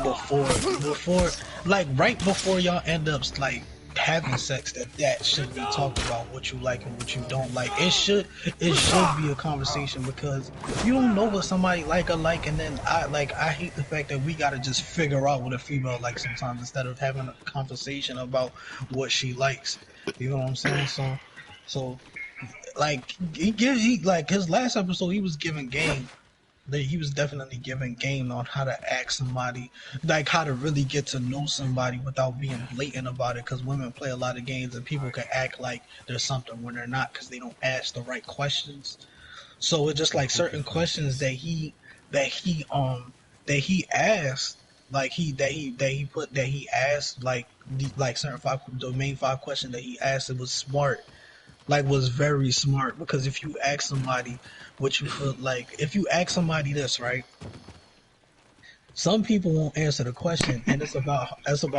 before like right before y'all end up like having sex, that should be talked about, what you like and what you don't like. It should be a conversation, because if you don't know what somebody like or like, and then I hate the fact that we gotta just figure out what a female likes sometimes instead of having a conversation about what she likes. You know what I'm saying? So like he like his last episode, he was giving game. He was definitely giving game on how to ask somebody, like how to really get to know somebody without being blatant about it. Because women play a lot of games and people can act like there's something when they're not, because they don't ask the right questions. So it's just like certain questions that he asked, like he asked like certain the main 5 questions that he asked, it was smart. Like, was very smart, because if you ask somebody what you feel like, if you ask somebody this, right, some people won't answer the question, and it's about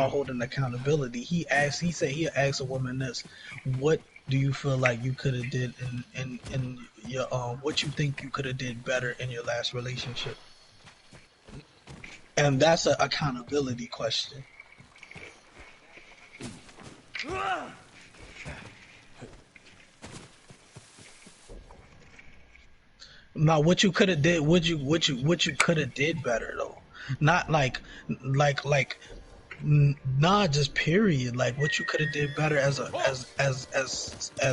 holding accountability. He said he'll ask a woman this: what do you feel like you could have did in your what you think you could have did better in your last relationship? And that's an accountability question. Now, what you could have did, what you could have did better though, not like not just period. Like what you could have did better as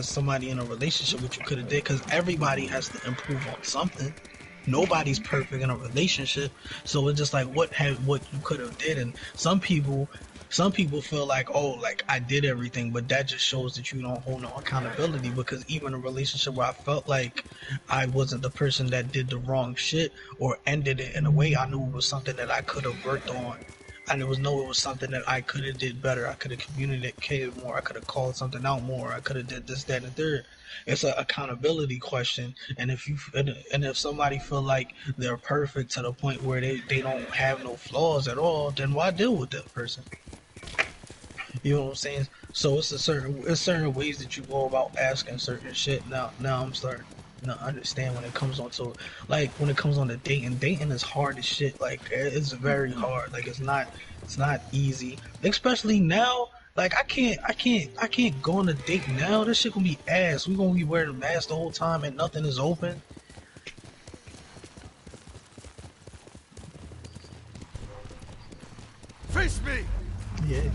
somebody in a relationship. What you could have did, because everybody has to improve on something. Nobody's perfect in a relationship, so it's just like what you could have did. And some people feel like, oh, like I did everything, but that just shows that you don't hold no accountability. Because even a relationship where I felt like I wasn't the person that did the wrong shit or ended it in a way, I knew it was something that I could have worked on. It was something that I could have did better. I could have communicated more. I could have called something out more. I could have did this, that, and the third. It's an accountability question. And if somebody feel like they're perfect to the point where they don't have no flaws at all, then why deal with that person? You know what I'm saying? So it's certain ways that you go about asking certain shit. Now I'm starting to understand when it comes on to, like, when it comes on to dating is hard as shit. Like, it's very hard. Like, it's not easy, especially now. Like, I can't go on a date now. This shit gonna be ass. We gonna be wearing a mask the whole time and nothing is open. Face me. Yeah.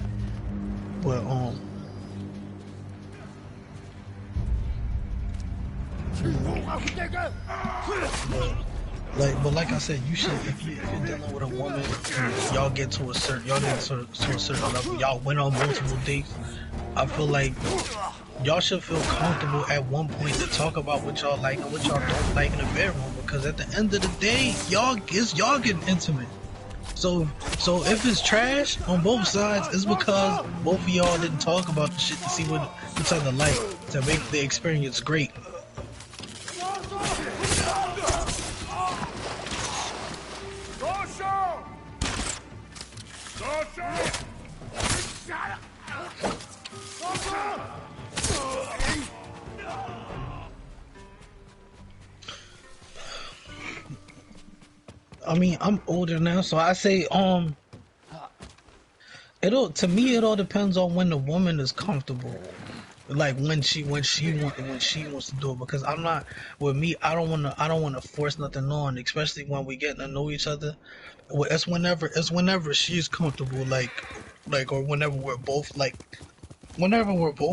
But like I said, you should, if you're dealing with a woman, y'all get to a certain level, y'all went on multiple dates, I feel like y'all should feel comfortable at one point to talk about what y'all like and what y'all don't like in the bedroom, because at the end of the day, y'all getting intimate. So if it's trash on both sides, it's because both of y'all didn't talk about the shit to see what each other like, to make the experience great. I mean, I'm older now, so I say, it all depends on when the woman is comfortable. Like when she wants to do it, because I'm not, with me, I don't wanna force nothing on, especially when we getting to know each other. It's whenever she's comfortable, like or whenever we're both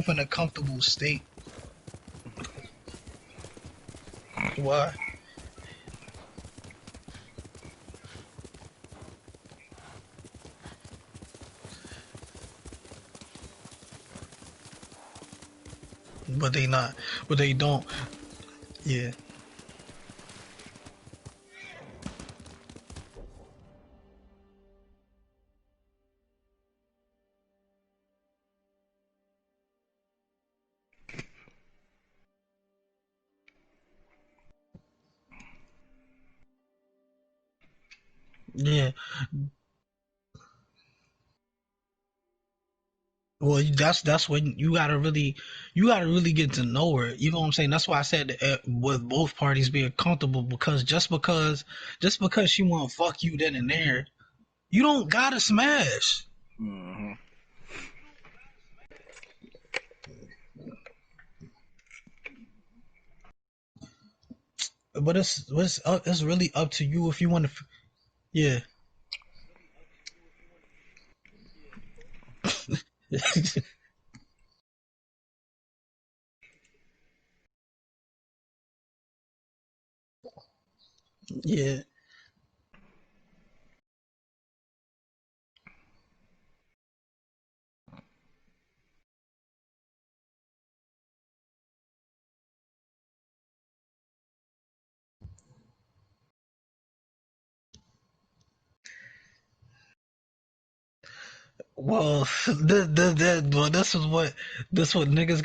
in a comfortable state. Why? But they don't. Yeah. Yeah. Well, that's when you gotta really get to know her. You know what I'm saying? That's why I said with both parties being comfortable, because just because she want to fuck you then and there, you don't gotta smash. Mm-hmm. But it's really up to you if you want to. Yeah. Yeah. Well, well, this is what niggas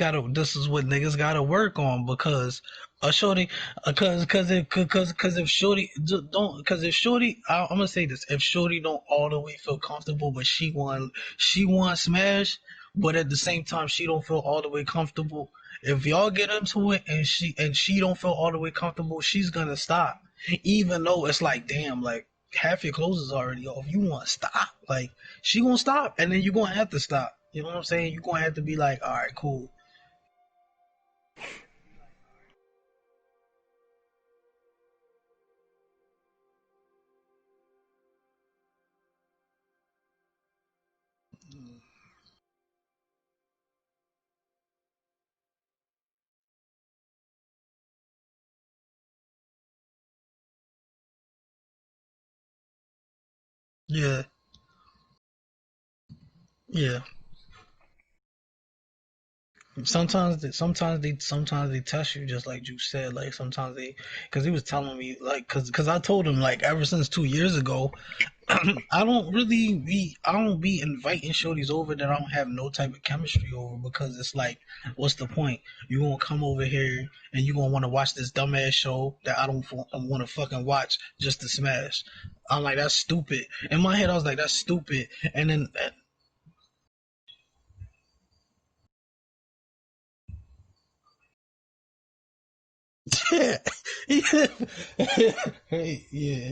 gotta work on, because a shorty, cause if shorty don't, cause if shorty, I'm gonna say this, if shorty don't all the way feel comfortable, but she want smash, but at the same time she don't feel all the way comfortable. If y'all get into it and she don't feel all the way comfortable, she's gonna stop, even though it's like, damn, like half your clothes is already off. You want to stop, like she gonna stop, and then you gonna have to stop. You know what I'm saying? You gonna have to be like, all right, cool. Yeah, yeah. Sometimes they test you, just like you said. Like sometimes they, because he was telling me, like, cause I told him, like, ever since 2 years ago, I don't be inviting shorties over that I don't have no type of chemistry over, because it's like, what's the point? You gonna come over here and you gonna want to watch this dumbass show that I don't want to fucking watch just to smash. I'm like, that's stupid. In my head, I was like, that's stupid. And then, yeah, yeah, hey, yeah.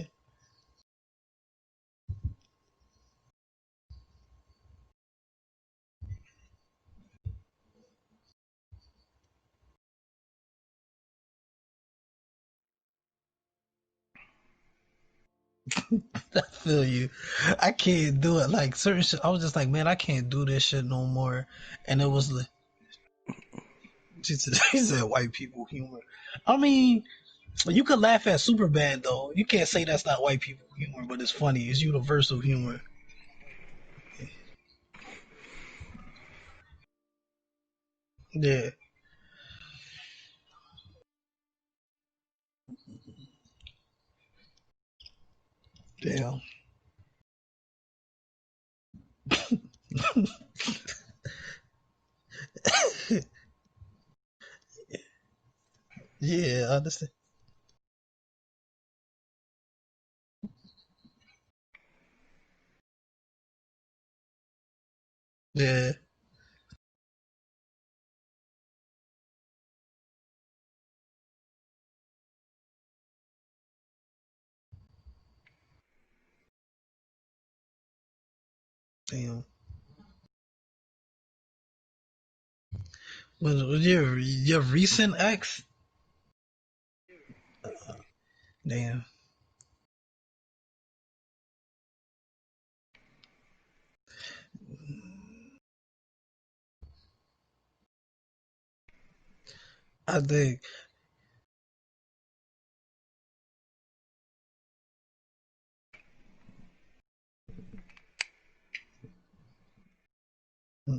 I feel you. I can't do it. Like certain shit, I was just like, man, I can't do this shit no more. And it was like, he said white people humor. I mean, you could laugh at super bad though. You can't say that's not white people humor, but it's funny. It's universal humor. Yeah. Damn. Yeah, I understand. Yeah. Damn. Was your recent ex? Damn. I think.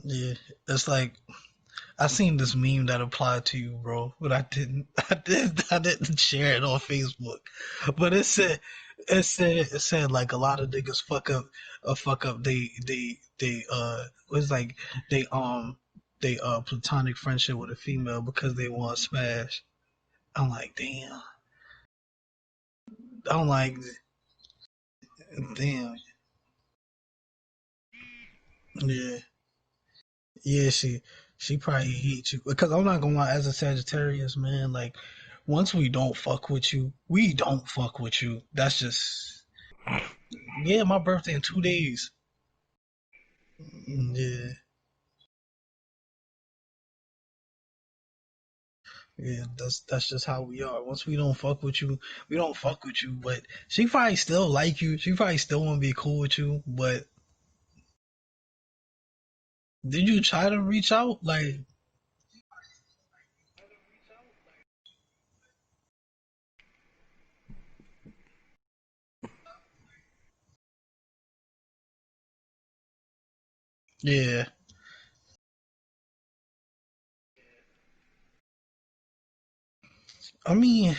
Yeah. It's like, I seen this meme that applied to you, bro, but I didn't. I didn't share it on Facebook. But it said like a lot of niggas fuck up. They was like they platonic friendship with a female because they want to smash. I'm like, damn. I'm like, Damn. Yeah. Yeah, she probably hates you because I'm not gonna lie. As a Sagittarius, man, like once we don't fuck with you, we don't fuck with you. That's just yeah. My birthday in 2 days. Yeah, yeah. That's just how we are. Once we don't fuck with you, we don't fuck with you. But she probably still like you. She probably still want to be cool with you. But did you try to reach out? Like yeah. I mean,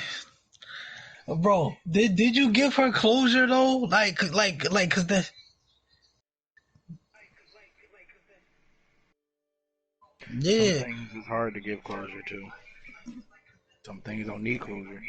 bro, did you give her closure though? Like, cause the Some yeah. things is hard to give closure to. Some things don't need closure.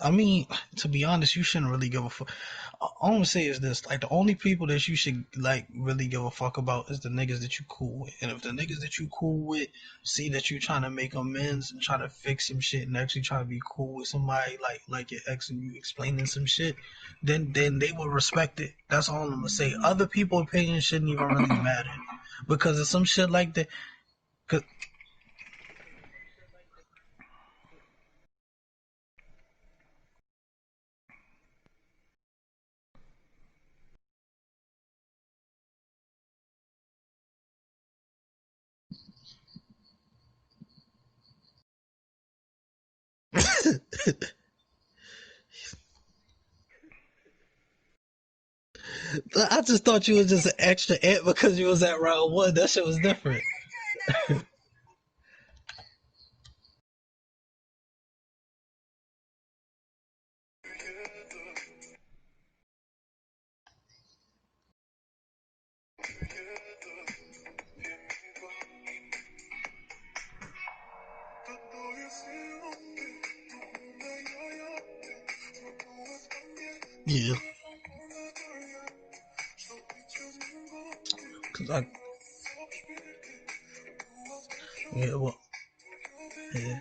I mean, to be honest, you shouldn't really give a fuck. All I'm gonna say is this: like, the only people that you should like really give a fuck about is the niggas that you cool with. And if the niggas that you cool with see that you trying to make amends and try to fix some shit and actually try to be cool with somebody like your ex and you explaining some shit, then they will respect it. That's all I'm gonna say. Other people's opinions shouldn't even really matter because of some shit like that. Cause I just thought you was just an extra ant because you was at round one. That shit was different. Yeah. Cause I, yeah, well, yeah.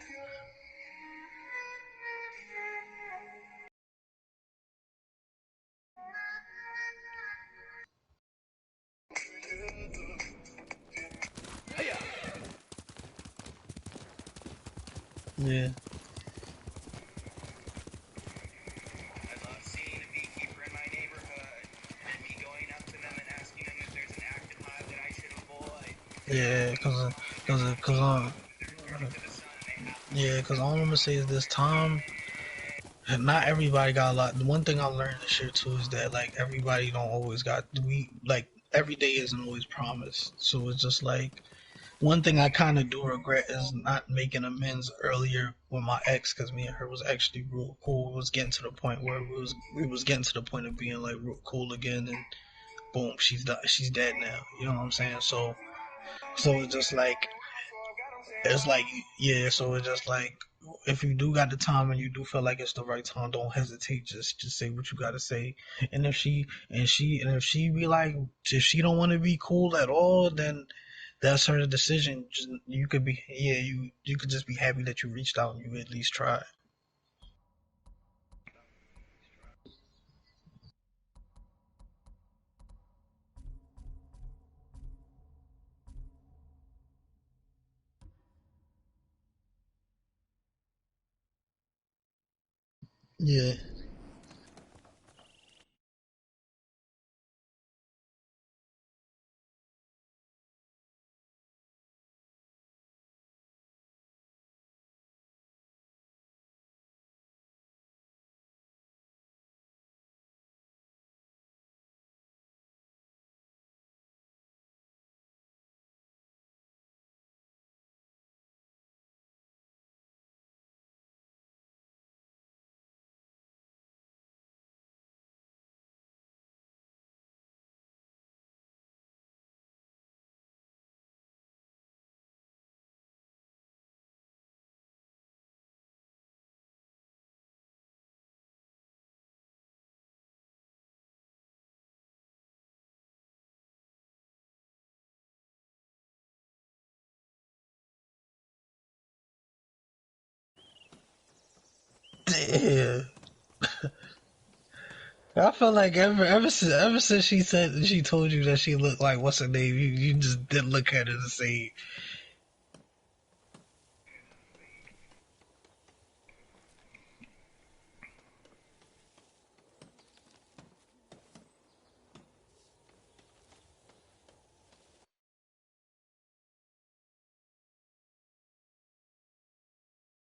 Yeah. Yeah, yeah, cause all I'm gonna say is this time, not everybody got a lot. The one thing I learned this year too is that like everybody don't always got we like every day isn't always promised. So it's just like one thing I kind of do regret is not making amends earlier with my ex, cause me and her was actually real cool. It was getting to the point where we was getting to the point of being like real cool again, and boom, she's dead now. You know what I'm saying? So it's like yeah. So it's just like if you do got the time and you do feel like it's the right time, don't hesitate. Just say what you gotta say. And if she be like if she don't want to be cool at all, then that's her decision. Just, you could be yeah. You could just be happy that you reached out and you at least tried. Yeah. Yeah. I feel like ever since she told you that she looked like what's her name, you just didn't look at her the same.